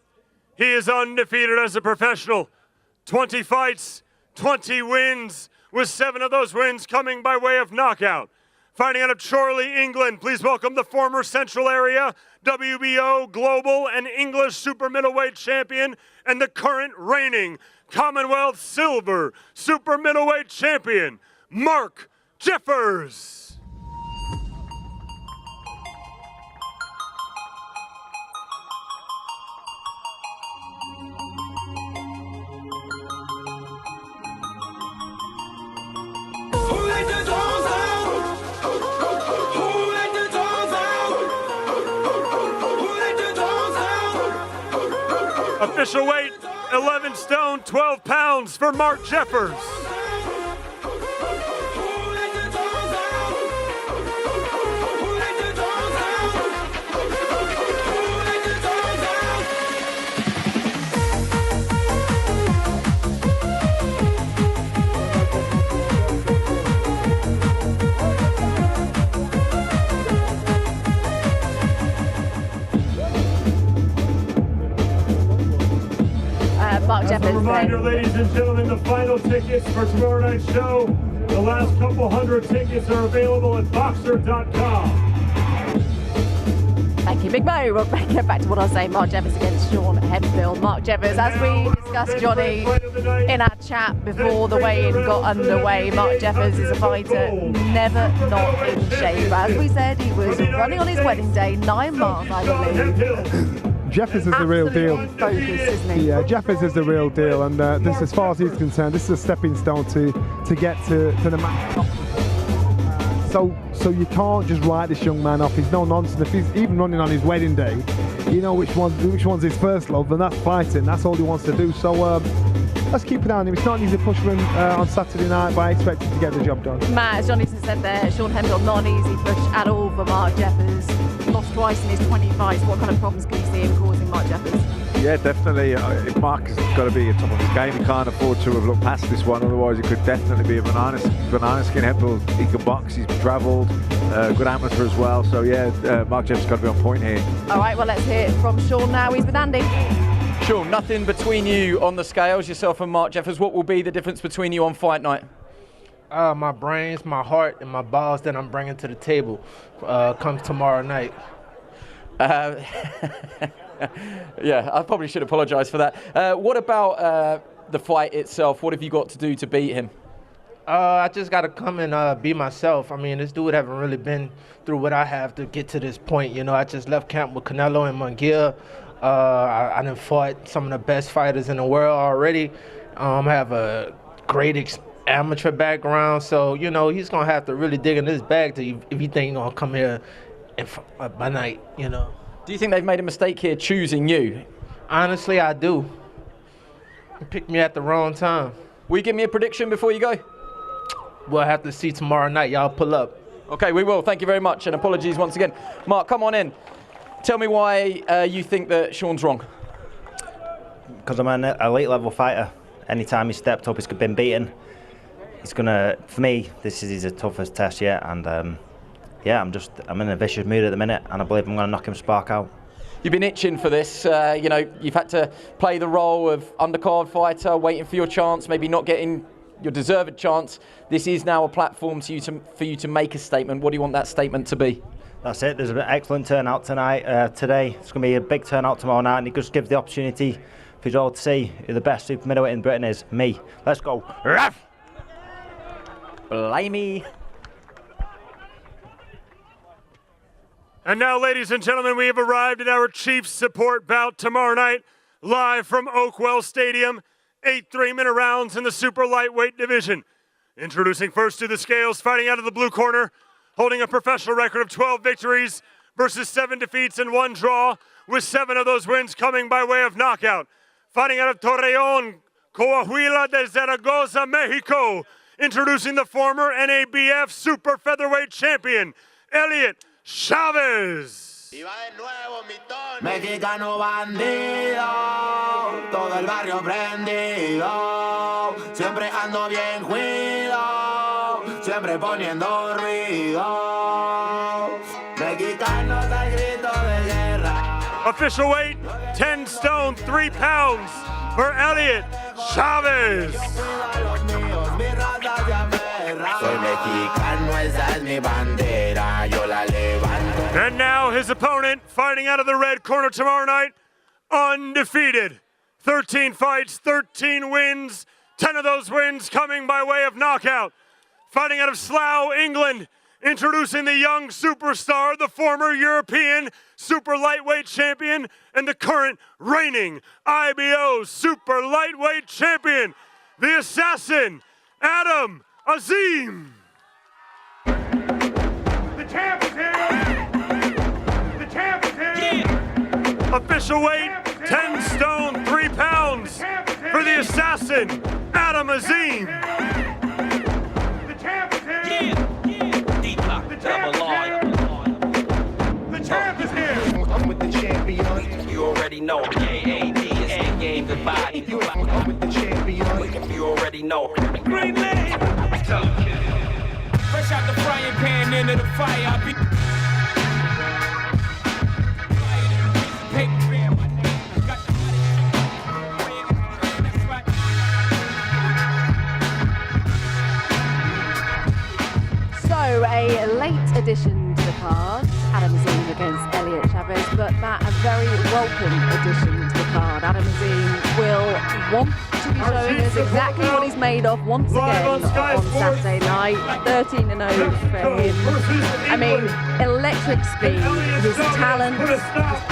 He is undefeated as a professional. 20 fights, 20 wins, with 7 of those wins coming by way of knockout. Fighting out of Chorley, England, please welcome the former Central Area WBO Global and English Super Middleweight Champion and the current reigning Commonwealth Silver Super Middleweight Champion, Mark Jeffers. Official weight, 11 stone, 12 pounds for Mark Jeffers. Mark Jeffers. As a reminder, ladies and gentlemen, the final tickets for tomorrow night's show, the last couple hundred tickets are available at Boxer.com. Thank you, Big Mo. We'll get back to what I was saying. Mark Jeffers against Sean Hemphill. Mark Jeffers, as we discussed, Johnny, in our chat before the weigh-in got underway, Mark Jeffers is a fighter never not in shape. As we said, he was running on his wedding day, 9 miles, I believe. Jeffers is the real deal. Focus, isn't he? Yeah, Jeffers is the real deal, and this, as far as he's concerned, this is a stepping stone to get to the match. So you can't just write this young man off. He's no nonsense. If he's even running on his wedding day, you know which one's his first love, and that's fighting. That's all he wants to do. So let's keep an eye on him. It's not an easy push for him on Saturday night, but I expect him to get the job done. Matt, as Johnny said there, Sean Hemphill, not an easy push at all for Mark Jeffers. Lost twice in his 20 fights. What kind of problems can you see him causing Mark Jeffers? Yeah, definitely. If Mark has got to be at top of his game, he can't afford to have looked past this one. Otherwise, it could definitely be a banana skin. He can box. He's travelled. Good amateur as well. So yeah, Mark Jeff's got to be on point here. All right, well, let's hear it from Sean now. He's with Andy. Sean, nothing between you on the scales, yourself and Mark Jeffers. What will be the difference between you on fight night? My brains, my heart, and my balls that I'm bringing to the table comes tomorrow night. Yeah, I probably should apologise for that. What about the fight itself? What have you got to do to beat him? I just got to come and be myself. I mean, this dude haven't really been through what I have to get to this point. You know, I just left camp with Canelo and Munguia. I done fought some of the best fighters in the world already. I have a great amateur background, so, you know, he's going to have to really dig in his bag if he think he's going to come here by night, you know. Do you think they've made a mistake here choosing you? Honestly, I do. He picked me at the wrong time. Will you give me a prediction before you go? We'll have to see tomorrow night. Y'all pull up. Okay, we will. Thank you very much, and apologies once again. Mark, come on in. Tell me why you think that Sean's wrong. Because I'm an elite level fighter. Anytime he's stepped up, he's been beaten. He's gonna, for me, this is his toughest test yet, and yeah, I'm in a vicious mood at the minute, and I believe I'm gonna knock him spark out. You've been itching for this. You know, you've had to play the role of undercard fighter, waiting for your chance, maybe not getting your deserved chance. This is now a platform for you to make a statement. What do you want that statement to be? That's it. There's an excellent turnout today. It's going to be a big turnout tomorrow night, and it just gives the opportunity for you all to see who the best super middleweight in Britain is. Me. Let's go. Ruff! Blimey. And now, ladies and gentlemen, we have arrived at our Chiefs support bout tomorrow night, live from Oakwell Stadium. 8 3-minute rounds in the super lightweight division. Introducing first to the scales, fighting out of the blue corner, holding a professional record of 12 victories versus 7 defeats and 1 draw, with 7 of those wins coming by way of knockout. Fighting out of Torreon, Coahuila de Zaragoza, Mexico. Introducing the former NABF super featherweight champion, Elliot Chavez. Mexicano bandido, todo el barrio prendido, siempre ando bien cuido, siempre poniendo ruido. Mexicanos al grito de guerra. Official weight, 10 stone, 3 pounds for Elliot Chavez. Soy mexicano, esa es mi bandera, yo la levanto. And now his opponent, fighting out of the red corner tomorrow night, undefeated. 13 fights, 13 wins, 10 of those wins coming by way of knockout. Fighting out of Slough, England, introducing the young superstar, the former European super lightweight champion, and the current reigning IBO super lightweight champion, the assassin, Adam Azim. The champ is here! The champ is here! Official weight, 10 stone, 3 pounds for the assassin, Adam Azim. The champ is here! The champ is here! I'm with the champion. You already know. A-A-D is the game, goodbye. I'm with the champion. You already know. Green lane! Fresh out the frying pan into the fire. I be So a late addition to the card, Adam Azim against Elliot Chavez, but Matt, a very welcome addition to the card. Adam Azim will want to be showing us exactly what he's made of once again on Saturday night. 13-0 for him. I mean, electric speed, his talent, his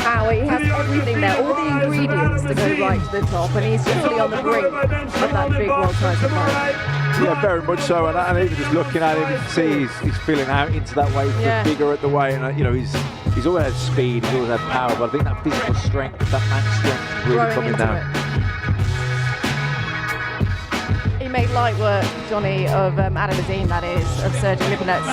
power, he has everything there, all the ingredients to go right to the top, and he's surely on the brink of that big world title fight. Yeah, very much so, and even just looking at him, you can see he's filling out into that weight, bigger at the weight, and you know he's always had speed, he's always had power, but I think that physical strength, that man's strength, is really coming down. He made light work, Johnny, of Adam Azim, that is, of Sergey Lipinets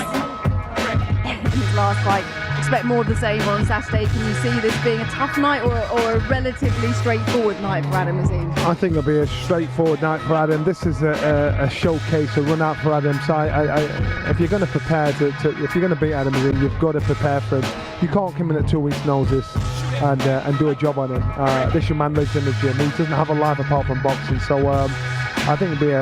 in his last fight. expect more of the same on Saturday? Can you see this being a tough night or a relatively straightforward night for Adam Azim? I think it'll be a straightforward night for Adam. This is a showcase, a run out for Adam. So if you're going to prepare if you're going to beat Adam Azim, you've got to prepare for him. You can't come in at 2 weeks' notice and do a job on him. This young man lives in the gym. He doesn't have a life apart from boxing. So I think it'll be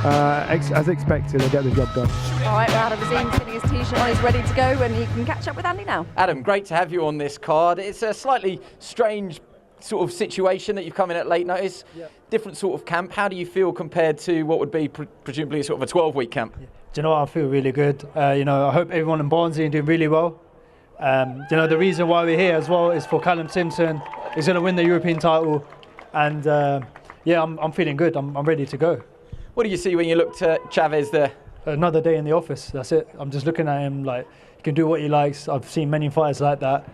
as expected, he'll get the job done. All right, well, Adam Azim's getting his t-shirt on, he's ready to go, and he can catch up with Andy now. Adam, great to have you on this card. It's a slightly strange sort of situation that you've come in at late notice. Yeah. Different sort of camp. How do you feel compared to what would be presumably sort of a 12-week camp? Yeah. Do you know what? I feel really good. I hope everyone in Barnsley is doing really well. The reason why we're here as well is for Callum Simpson. He's going to win the European title, and I'm feeling good. I'm ready to go. What do you see when you look to Chavez there? Another day in the office, that's it. I'm just looking at him like he can do what he likes. I've seen many fighters like that.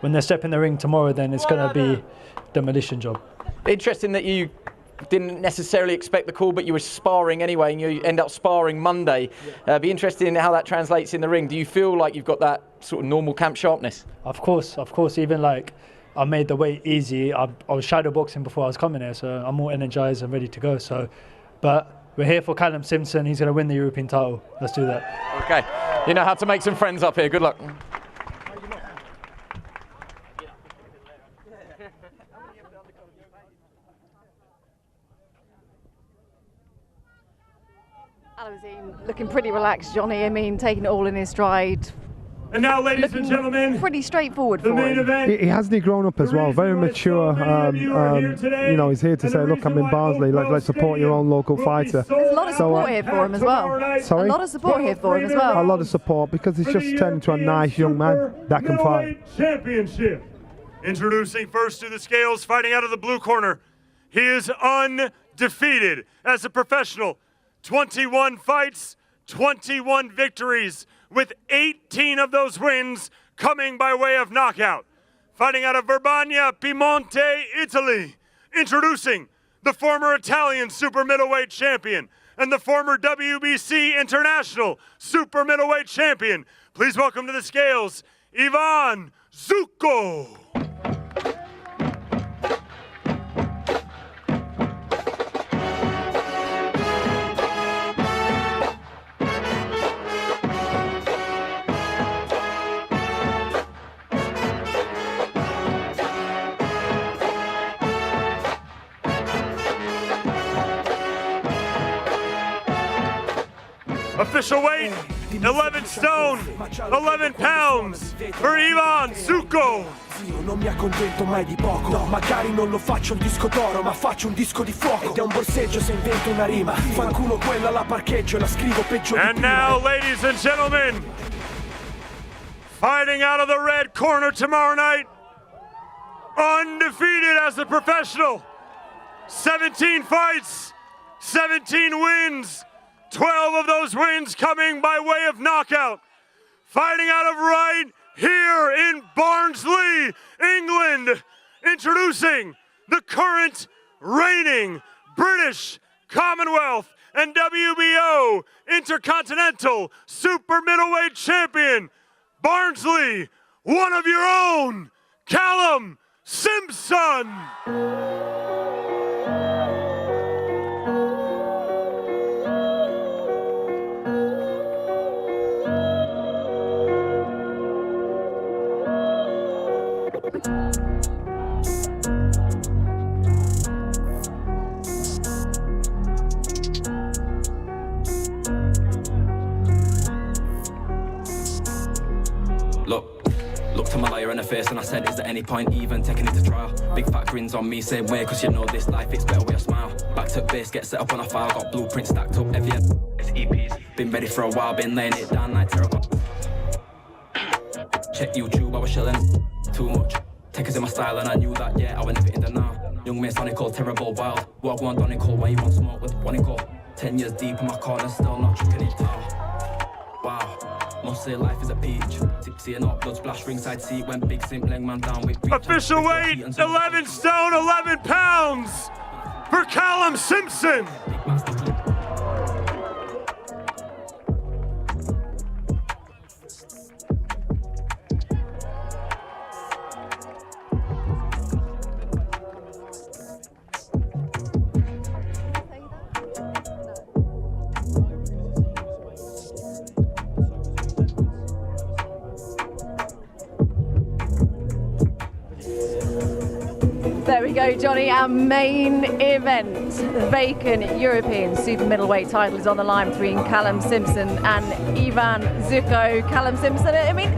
When they step in the ring tomorrow, then it's going to be demolition job. Interesting that you didn't necessarily expect the call, but you were sparring anyway, and you end up sparring Monday. Be interested in how that translates in the ring. Do you feel like you've got that sort of normal camp sharpness? Of course. Even like I made the weight easy. I was shadow boxing before I was coming here, so I'm more energized and ready to go. But we're here for Callum Simpson. He's going to win the European title. Let's do that. Okay. You know how to make some friends up here. Good luck. Adam Azim looking pretty relaxed, Johnny. I mean, taking it all in his stride. And now, ladies and gentlemen, pretty straightforward the for main him. event. He hasn't grown up as well, very mature. He's here to say, look, I'm in Barnsley, let's support your own local fighter. There's a lot of support here for him as well. Sorry? A lot of support here for him as well. A lot of support because he's just turned into a nice young man that can fight. Championship. Introducing first to the scales, fighting out of the blue corner. He is undefeated as a professional. 21 fights, 21 victories, with 18 of those wins coming by way of knockout. Fighting out of Verbania, Piemonte, Italy. Introducing the former Italian super middleweight champion and the former WBC International super middleweight champion. Please welcome to the scales, Ivan Zucco. Official weight, 11 stone, 11 pounds for Ivan Zucco. Non mi accontento mai di poco, no, magari non lo faccio un disco d'oro, ma faccio un disco di fuoco. Ed è un borseggio se invento una rima, fanculo quella la parcheggio e la scrivo peggio di prima. And now, ladies and gentlemen, fighting out of the red corner tomorrow night, undefeated as a professional, 17 fights, 17 wins, 12 of those wins coming by way of knockout. Fighting out of right here in Barnsley, England. Introducing the current reigning British Commonwealth and WBO Intercontinental Super Middleweight Champion, Barnsley, one of your own, Callum Simpson. Looked to my lawyer in the face and I said, is there any point even taking it to trial? Big fat grins on me, same way, cause you know this life, it's better with a smile. Back to base, get set up on a file, got blueprints stacked up, heavy it's EPs. Been ready for a while, been laying it down like terrible. Check YouTube, I was chilling, too much. Takers in my style and I knew that, yeah, I was never in the now. Young mate, Sonical, terrible, wild. Walk one, Donical, why you want smoke with Wanical? 10 years deep in my corner, still not chucking it down. Wow. Must say life is a peach. Tipsy and up, blood splash, ringside seat. Went big, simple, man down with reach. Official weight, 11 stone, 11 pounds for Callum Simpson. There we go, Johnny. Our main event, the vacant European super middleweight title is on the line between Callum Simpson and Ivan Zucco. Callum Simpson, I mean,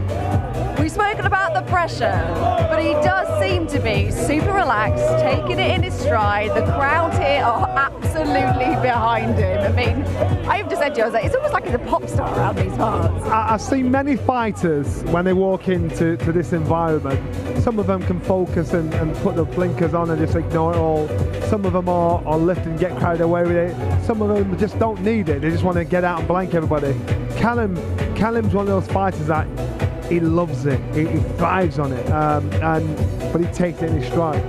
we've spoken about the pressure, but he does seem to be super relaxed, taking it in his stride. The crowd here are absolutely behind him. I mean, I even just said to you, I was like, it's almost like he's a pop star around these parts. I've seen many fighters, when they walk into this environment, some of them can focus and put the blinkers on and just ignore it all. Some of them are lift and get carried away with it. Some of them just don't need it. They just want to get out and blank everybody. Callum's one of those fighters that he loves it. He thrives on it, but he takes it in his stride.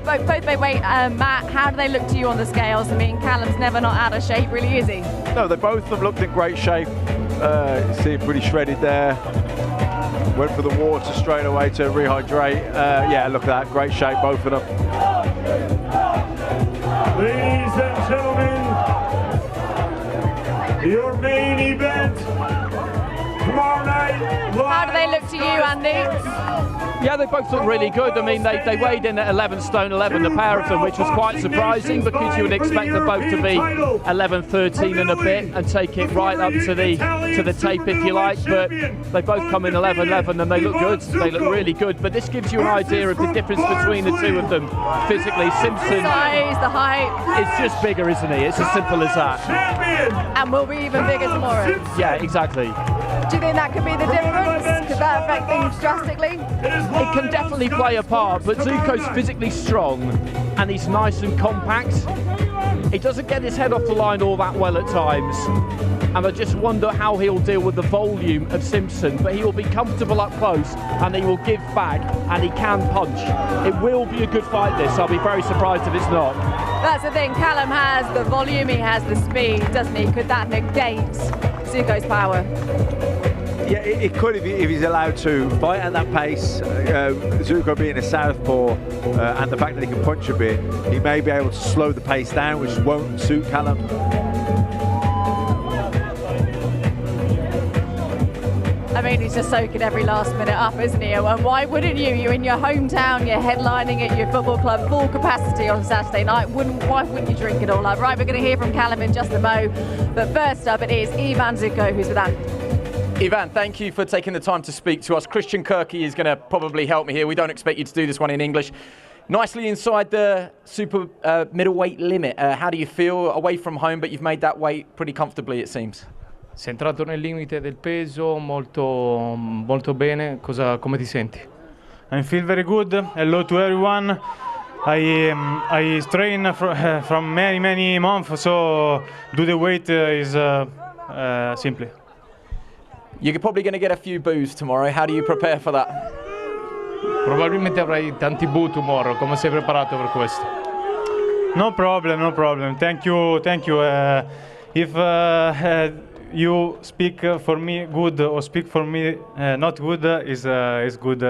Both wait, Matt, how do they look to you on the scales? I mean, Callum's never not out of shape, really, is he? No, they both of them looked in great shape. You see him pretty shredded there. Went for the water straight away to rehydrate. Yeah, look at that, great shape, both of them. Ladies and gentlemen, your main event tomorrow night. How do they look to you, Andy? Yeah, they both look really good. I mean, they weighed in at 11 stone 11, the pair of them, which was quite surprising because you would expect them both to be 11, 13 and a bit and take it right up to the tape, if you like. But they both come in 11, 11 and they look good. They look really good. But this gives you an idea of the difference between the two of them physically. Simpson, the size, the height. It's just bigger, isn't he? It's as simple as that. And will be even bigger tomorrow. Yeah, exactly. Do you think that could be the difference? Could that affect things drastically? It can definitely play a part, but Zucco's physically strong and he's nice and compact. He doesn't get his head off the line all that well at times, and I just wonder how he'll deal with the volume of Simpson, but he will be comfortable up close and he will give back and he can punch. It will be a good fight, this. I'll be very surprised if it's not. That's the thing, Callum has the volume, he has the speed, doesn't he? Could that negate Zucco's power? Yeah, it could if he's allowed to fight at that pace. Zucco being a southpaw and the fact that he can punch a bit, he may be able to slow the pace down, which won't suit Callum. I mean, he's just soaking every last minute up, isn't he? And why wouldn't you? You're in your hometown, you're headlining at your football club, full capacity on Saturday night. Why wouldn't you drink it all up? Right, we're going to hear from Callum in just a mo. But first up, it is Ivan Zucco who's with us. Ivan, thank you for taking the time to speak to us. Christian Kirky is going to probably help me here. We don't expect you to do this one in English. Nicely inside the super middleweight limit. How do you feel away from home, but you've made that weight pretty comfortably, it seems? Sei entrato nel limite del peso molto bene. Come ti senti? I feel very good. Hello to everyone. I train from many months, so do the weight is simple. You're probably going to get a few boos tomorrow. How do you prepare for that? Probabilmente avrai tanti boo tomorrow. Come sei preparato per questo? No problem. Thank you. If you speak for me good or speak for me not good, is good.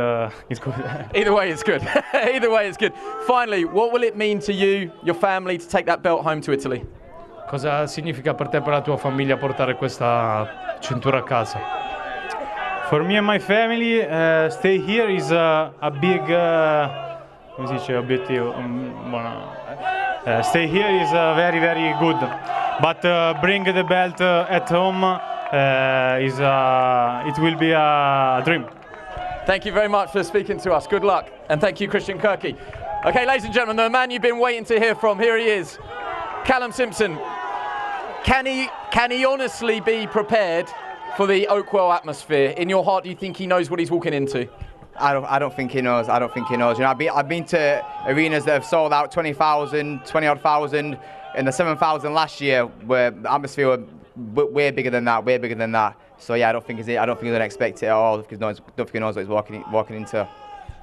It's good. Either way, it's good. Either way, it's good. Finally, what will it mean to you, your family, to take that belt home to Italy? Cosa significa per te e per la tua famiglia portare questa cintura a casa? For me and my family, stay here is a big come si dice, obiettivo. Stay here is very good, but bring the belt at home it will be a dream. Thank you very much for speaking to us. Good luck, and thank you, Christian Kirky. Okay, ladies and gentlemen, the man you've been waiting to hear from, here he is, Callum Simpson. Can he honestly be prepared for the Oakwell atmosphere? In your heart, do you think he knows what he's walking into? I don't think he knows. You know, I've been to arenas that have sold out 20,000, 20-odd thousand, and the 7,000 last year, where the atmosphere were way bigger than that. So yeah, I don't think he's gonna expect it at all, because I don't think he knows what he's walking into.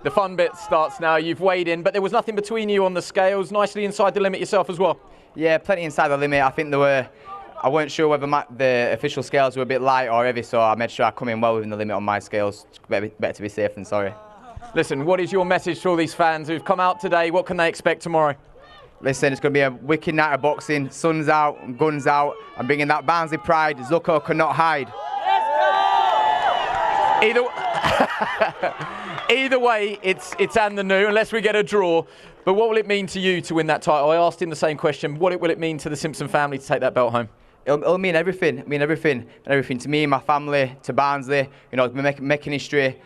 The fun bit starts now. You've weighed in, but there was nothing between you on the scales. Nicely inside the limit yourself as well. Yeah, plenty inside the limit. I think I weren't sure whether the official scales were a bit light or heavy, so I made sure I come in well within the limit on my scales. Better to be safe than sorry. Listen, what is your message to all these fans who've come out today? What can they expect tomorrow? Listen, it's going to be a wicked night of boxing. Sun's out, guns out. I'm bringing that Barnsley pride Zucco cannot hide. Either way, it's and the new, unless we get a draw. But what will it mean to you to win that title? I asked him the same question. What will it mean to the Simpson family to take that belt home? It'll mean everything. Everything to me, my family, to Barnsley. You know, making history.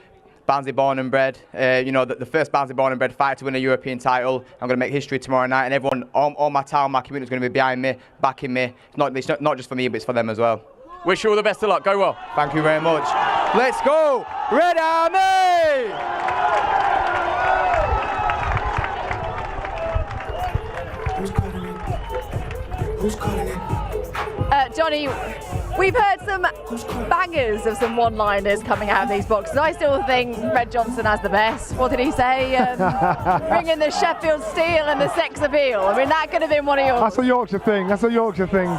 Barnsley born and bred. You know, the first Barnsley born and bred fighter to win a European title. I'm going to make history tomorrow night, and everyone, all my town, my community is going to be behind me, backing me. It's not just for me, but it's for them as well. Wish you all the best of luck. Go well. Thank you very much. Let's go, Red Army! Who's calling it? Johnny, we've heard some bangers of some one-liners coming out of these boxes. I still think Red Johnson has the best. What did he say? Bring in the Sheffield steel and the sex appeal. I mean, that could have been one of yours. That's a Yorkshire thing.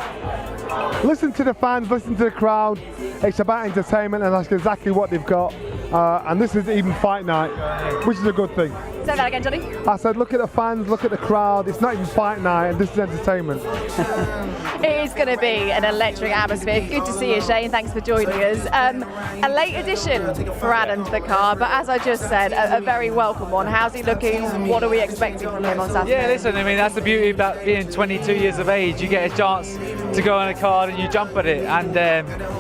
Listen to the fans, listen to the crowd. It's about entertainment, and that's exactly what they've got. And this is even fight night, which is a good thing. Say that again, Johnny. I said, look at the fans, look at the crowd. It's not even fight night, and this is entertainment. It is going to be an electric atmosphere. Good to see you, Shane. Thanks for joining us. A late addition for Adam to the car, but as I just said, a very welcome one. How's he looking? What are we expecting from him on Saturday? Yeah, listen, I mean, that's the beauty about being 22 years of age. You get a chance to go on a card and you jump at it. And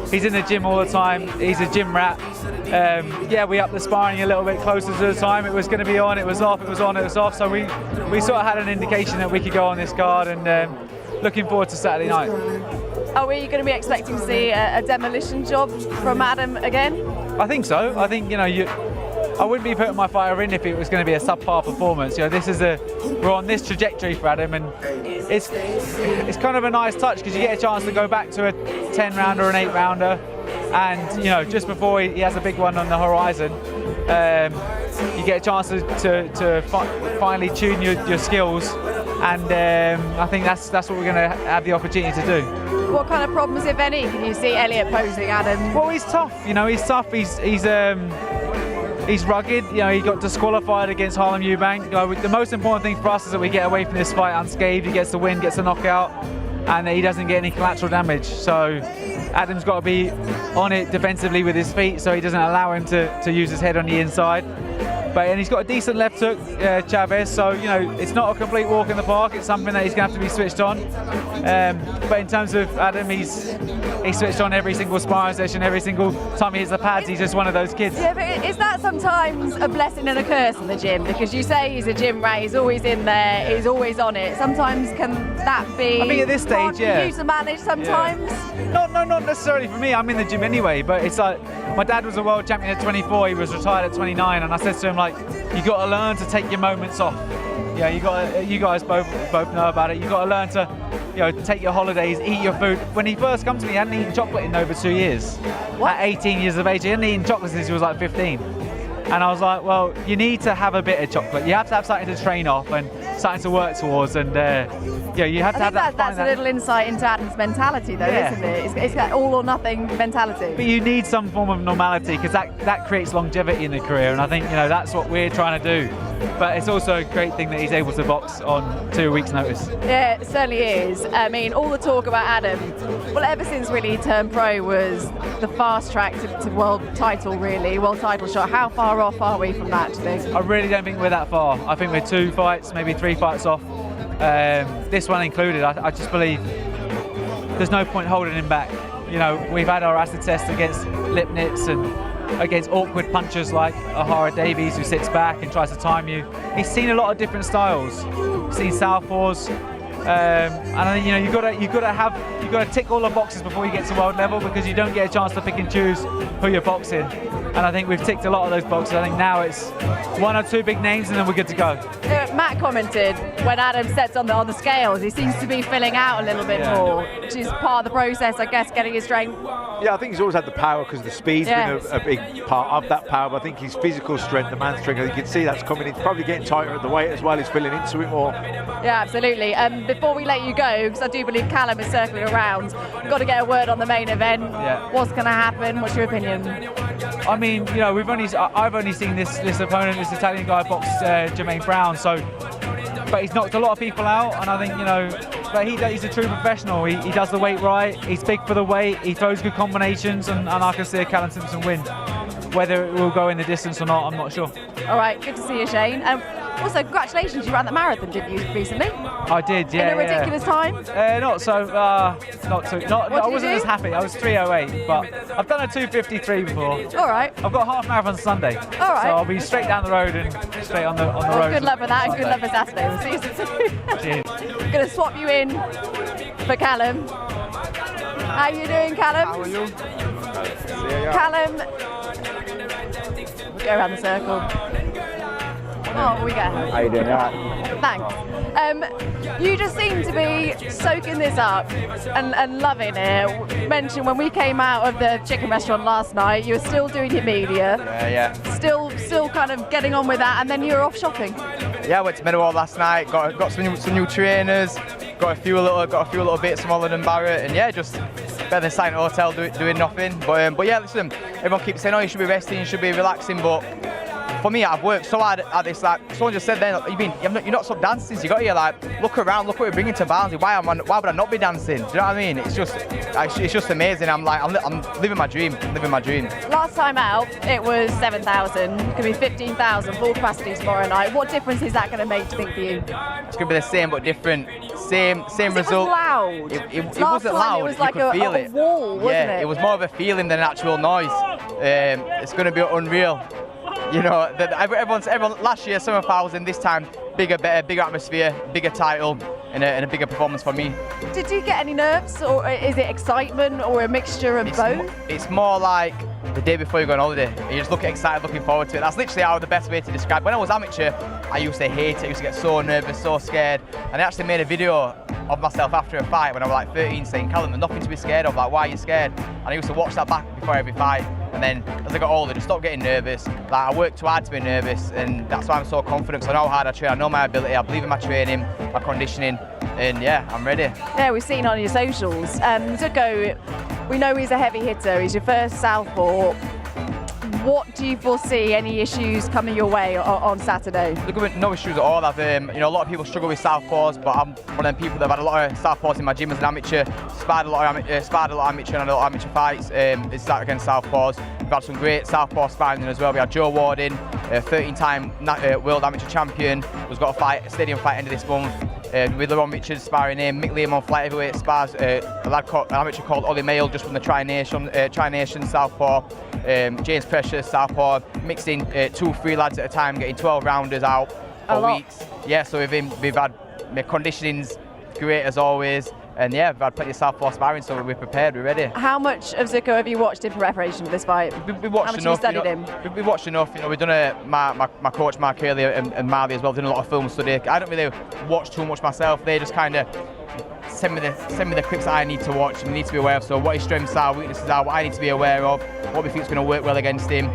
he's in the gym all the time. He's a gym rat. Yeah, we upped the sparring a little bit closer to the time. It was going to be on, it was off, it was on, it was off. So we sort of had an indication that we could go on this card, and looking forward to Saturday night. Are we going to be expecting to see a demolition job from Adam again? I think so. I think, you know, I wouldn't be putting my fighter in if it was going to be a subpar performance. You know, we're on this trajectory for Adam, and it's kind of a nice touch because you get a chance to go back to a 10-rounder or an 8-rounder, and you know, just before he has a big one on the horizon, you get a chance to finally tune your skills, and I think that's what we're going to have the opportunity to do. What kind of problems, if any, can you see Elliot posing, Adam? Well, he's tough. You know, he's tough. He's rugged. You know, he got disqualified against Harlem Eubank. You know, the most important thing for us is that we get away from this fight unscathed. He gets the win, gets the knockout, and he doesn't get any collateral damage. So Adam's got to be on it defensively with his feet, so he doesn't allow him to use his head on the inside. And he's got a decent left hook, Chavez, so you know, it's not a complete walk in the park. It's something that he's going to have to be switched on. But in terms of Adam, he's switched on every single sparring session, every single time he hits the pads. He's just one of those kids. Yeah, but is that sometimes a blessing and a curse in the gym? Because you say he's a gym rat, he's always in there, he's always on it. Sometimes can that be? I think at this stage, yeah. You to manage sometimes. Yeah. Not necessarily for me. I'm in the gym anyway, but it's like my dad was a world champion at 24. He was retired at 29, and I said to him, like, you got to learn to take your moments off. Yeah, you guys both know about it. You got to learn to, you know, take your holidays, eat your food. When he first come to me, he hadn't eaten chocolate in over 2 years. What? At 18 years of age, he hadn't eaten chocolate since he was like 15. And I was like, well, you need to have a bit of chocolate. You have to have something to train off and something to work towards. And yeah, you have to have that. That's a little insight into Adam's mentality, though, isn't it? It's that all or nothing mentality. But you need some form of normality because that creates longevity in the career. And I think, you know, that's what we're trying to do. But it's also a great thing that he's able to box on 2 weeks' notice. Yeah, it certainly is. I mean, all the talk about Adam, well, ever since really he turned pro, was the fast track to world title, really, world title shot. How far off are we from that, do you think? I really don't think we're that far. I think we're 2 fights, maybe 3 fights off. This one included. I just believe there's no point holding him back. You know, we've had our acid test against Lipnitz and against awkward punchers like Ahara Davies, who sits back and tries to time you. He's seen a lot of different styles. He's seen southpaws, and I think, you know, you've got to tick all the boxes before you get to world level, because you don't get a chance to pick and choose who you're boxing. And I think we've ticked a lot of those boxes. I think now it's 1 or 2 big names and then we're good to go. Matt commented when Adam steps on the scales, he seems to be filling out a little bit more, which is part of the process, I guess, getting his strength. Yeah, I think he's always had the power because the speed's been a big part of that power. But I think his physical strength, the man strength, you can see that's coming in. He's probably getting tighter at the weight as well. He's filling into it more. Yeah, absolutely. Before we let you go, because I do believe Callum is circling around, got to get a word on the main event. Yeah. What's going to happen? What's your opinion? I mean, you know, I've only seen this opponent, this Italian guy, box Jermaine Brown. But he's knocked a lot of people out, and I think, you know, but he's a true professional. He does the weight right. He's big for the weight. He throws good combinations, and I can see a Callum Simpson win. Whether it will go in the distance or not, I'm not sure. All right, good to see you, Shane. Also, congratulations, you ran the marathon, didn't you, recently? I did, yeah. In a ridiculous time? Not so. I wasn't as happy. I was 3:08, but I've done a 2:53 before. All right. I've got half marathon Sunday. All right. So I'll be straight down the road and straight on the Well, road. good luck with that, and good luck for Saturday. We'll see you soon. Cheers. Going to swap you in for Callum. How you doing, Callum? How are you? Callum, go around the circle. Oh, we go. How you doing? Right. Thanks. You just seem to be soaking this up and loving it. Mentioned when we came out of the chicken restaurant last night, you were still doing your media. Yeah. Still kind of getting on with that, and then you were off shopping. Yeah, I went to Meadowhall last night. Got some new trainers. Got a few little bits from Holland and Barrett, and yeah, just better than sitting at a hotel doing nothing. But yeah, listen, everyone keeps saying, oh, you should be resting, you should be relaxing, but for me, I've worked so hard at this. Like someone just said, then you're not stopped dancing since you got here. Like, look around, look what we're bringing to Barnsley. Why would I not be dancing? Do you know what I mean? It's just amazing. I'm living my dream. Last time out, it was 7,000. Could be 15,000 full capacity tomorrow night. What difference is that going to make, do you think, for you? It's going to be the same but different. Same result. It was loud. It Last wasn't time loud. It was like you could feel a wall, wasn't yeah, it? it was more of a feeling than an actual noise. It's going to be unreal. You know, everyone last year 7,000. This time, bigger, better, bigger atmosphere, bigger title, and a bigger performance for me. Did you get any nerves, or is it excitement, or a mixture of both? It's more like the day before you go on holiday. You just look excited, looking forward to it. That's literally the best way to describe. When I was amateur, I used to hate it. I used to get so nervous, so scared. And I actually made a video of myself after a fight when I was like 13, saying, "Callum, there's nothing to be scared of. Like, why are you scared?" And I used to watch that back before every fight. And then as I got older, just stopped getting nervous. Like, I worked too hard to be nervous, and that's why I'm so confident. Because I know how hard I train, I know my ability, I believe in my training, my conditioning, and yeah, I'm ready. Yeah, we've seen on your socials. Zucco, we know he's a heavy hitter. He's your first southpaw. What do you foresee? Any issues coming your way on Saturday? Look, no issues at all. I've, a lot of people struggle with southpaws, but I'm one of them people that have had a lot of southpaws in my gym as an amateur. Sparred a lot of amateur and a lot of amateur fights. It's that against southpaws. We've had some great southpaw sparring as well. We had Joe Warden, 13-time world amateur champion, who's got a stadium fight end of this month. With LeRon Richards sparring him, Mick Liam on flight heavyweight spars, an amateur called Ollie Mail, just from the Tri-Nation Southpaw. James Precious, Southpaw, mixed in 2-3 lads at a time, getting 12 rounders out for weeks. Yeah, so we've had my conditioning's great as always, and yeah, we've had plenty of Southpaw sparring, so we're prepared, we're ready. How much of Zucco have you watched in preparation for this fight? We watched enough. How much have you studied him? We watched enough. We've done my coach Mark Hurley and Marley as well, done a lot of film study. I don't really watch too much myself. They just kind of send me the clips that I need to watch and need to be aware of. So what his strengths are, weaknesses are, what I need to be aware of, what we think is going to work well against him,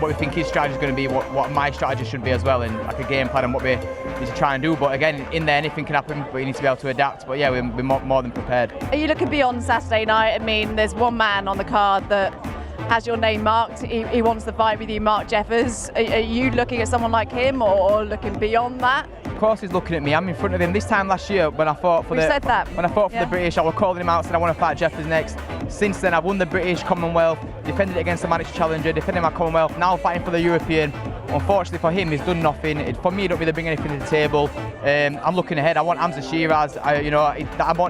what we think his strategy is going to be, what my strategy should be as well, and like a game plan and what we need to try and do. But again, in there anything can happen, but you need to be able to adapt. But yeah, we're more than prepared. Are you looking beyond Saturday night? I mean, there's one man on the card that has your name marked. He wants to fight with you, Mark Jeffers. Are you looking at someone like him, or looking beyond that? Of course he's looking at me. I'm in front of him. This time last year when I fought for the British, I was calling him out, said I want to fight Jeffers next. Since then I've won the British, Commonwealth, defended it against the Managed Challenger, defending my Commonwealth, now fighting for the European. Unfortunately for him, he's done nothing. For me, he don't really bring anything to the table. I'm looking ahead. I want Hamza Shiraz.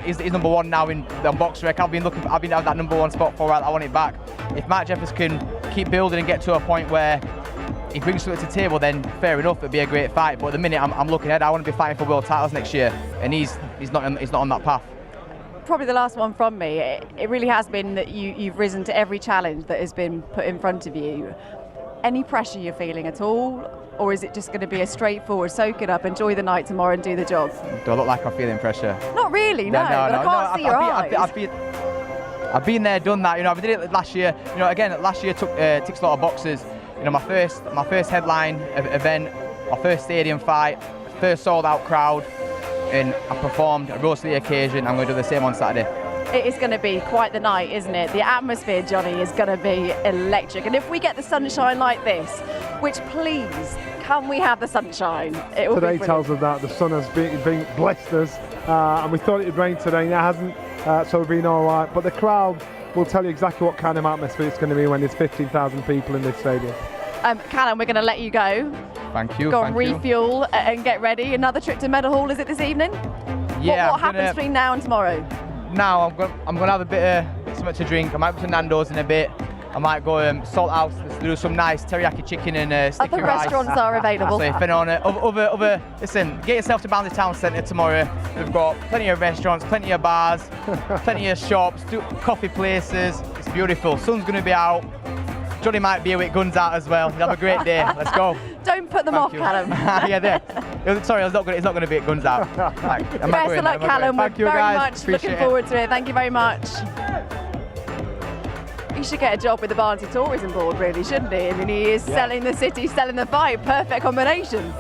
He's number one now in the box rec. I've been at that number one spot for a while. I want it back. If Mark Jeffers can keep building and get to a point where he brings something to the table, then fair enough, it'd be a great fight. But at the minute, I'm looking ahead. I want to be fighting for world titles next year, and he's not on that path. Probably the last one from me. It really has been that you've risen to every challenge that has been put in front of you. Any pressure you're feeling at all, or is it just going to be a straightforward soak it up, enjoy the night tomorrow, and do the job? Do I look like I'm feeling pressure? Not really, no. I can't see your eyes. I've been there, done that. I did it last year. Again, last year ticks a lot of boxes. My first headline event, my first stadium fight, first sold-out crowd, and I performed. I rose to the occasion. I'm going to do the same on Saturday. It is going to be quite the night, isn't it? The atmosphere, Johnny, is going to be electric. And if we get the sunshine like this, which please, can we have the sunshine? It will today be tells us that the sun has been blessed us, and we thought it would rain today, and it hasn't, so we've been all right. But the crowd will tell you exactly what kind of atmosphere it's going to be when there's 15,000 people in this stadium. Callum, we're going to let you go. Thank you. Go thank and you. refuel and get ready. Another trip to Meadowhall, is it this evening? Yeah. What happens between now and tomorrow? Now I'm gonna have a bit of something to drink. I might go to Nando's in a bit. I might go Salt House. Let's do some nice teriyaki chicken and sticky Other rice. restaurants are available. So if anyone, other, listen, get yourself to Barnsley Town Centre tomorrow. We've got plenty of restaurants, plenty of bars, plenty of shops, coffee places. It's beautiful. Sun's gonna be out. Johnny might be here with guns out as well. Have a great day. Let's go. Don't put them off, Callum. Yeah, there. Sorry, it's not going to be at guns out. Right, Best of luck, Callum. We're very much Appreciate looking forward to it. Thank you very much. He should get a job with the Barnsley Tourism Board, really, shouldn't he? I mean, he is selling the city, selling the fight. Perfect combination.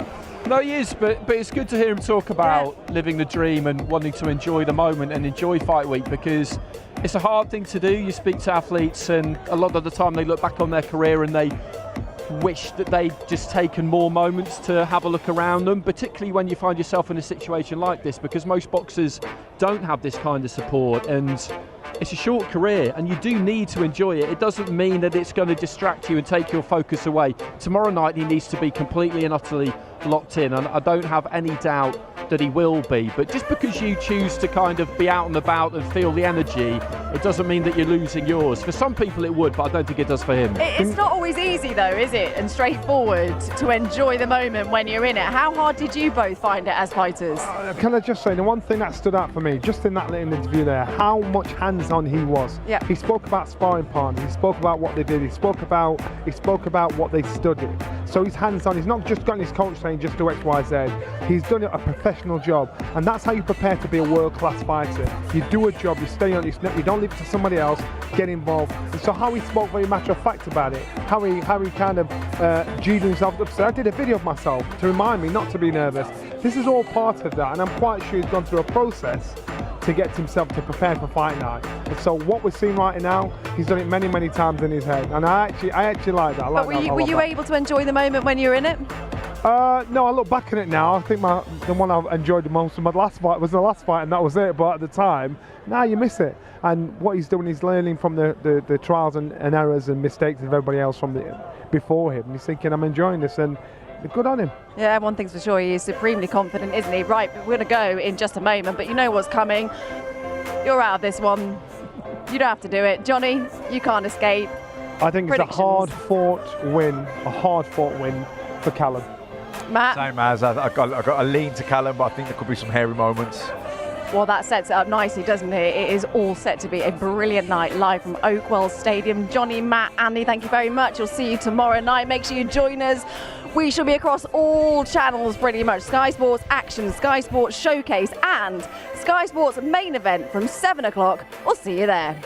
No, he is, but it's good to hear him talk about living the dream and wanting to enjoy the moment and enjoy Fight Week, because it's a hard thing to do. You speak to athletes and a lot of the time they look back on their career and they wish that they'd just taken more moments to have a look around them, particularly when you find yourself in a situation like this, because most boxers don't have this kind of support, and it's a short career and you do need to enjoy it. It doesn't mean that it's going to distract you and take your focus away. Tomorrow night he needs to be completely and utterly locked in, and I don't have any doubt that he will be. But just because you choose to kind of be out and about and feel the energy, it doesn't mean that you're losing yours. For some people it would, but I don't think it does for him. It's not always easy though, is it? And straightforward to enjoy the moment when you're in it. How hard did you both find it as fighters? Can I just say, the one thing that stood out for me, just in that little interview there, how much hands-on he was. Yeah. He spoke about sparring partners, he spoke about what they did, he spoke about what they studied. So he's hands-on, he's not just got his coach saying just do X, Y, Z. He's done a professional job, and that's how you prepare to be a world-class fighter. You do a job, you stay on it, you don't leave it to somebody else, get involved. And so how he spoke very matter of fact about it, how he kind of G'd himself up. So I did a video of myself to remind me not to be nervous. This is all part of that, and I'm quite sure he's gone through a process to get himself to prepare for fight night. And so what we're seeing right now, he's done it many, many times in his head, and I actually like that. But were you able to enjoy the moment when you were in it? No, I look back at it now. I think the one I enjoyed the most of my last fight was the last fight, and that was it. But at the time, you miss it. And what he's doing is learning from the trials and errors and mistakes of everybody else from before him. And he's thinking, I'm enjoying this, and good on him. Yeah, one thing's for sure, he is supremely confident, isn't he? Right, we're going to go in just a moment, but you know what's coming. You're out of this one. You don't have to do it. Johnny, you can't escape. I think it's a hard-fought win for Callum. Matt? Same as, I've got a lean to Callum, but I think there could be some hairy moments. Well, that sets it up nicely, doesn't it? It is all set to be a brilliant night live from Oakwell Stadium. Johnny, Matt, Andy, thank you very much. We'll see you tomorrow night. Make sure you join us. We shall be across all channels pretty much. Sky Sports Action, Sky Sports Showcase, and Sky Sports Main Event from 7 o'clock. We'll see you there.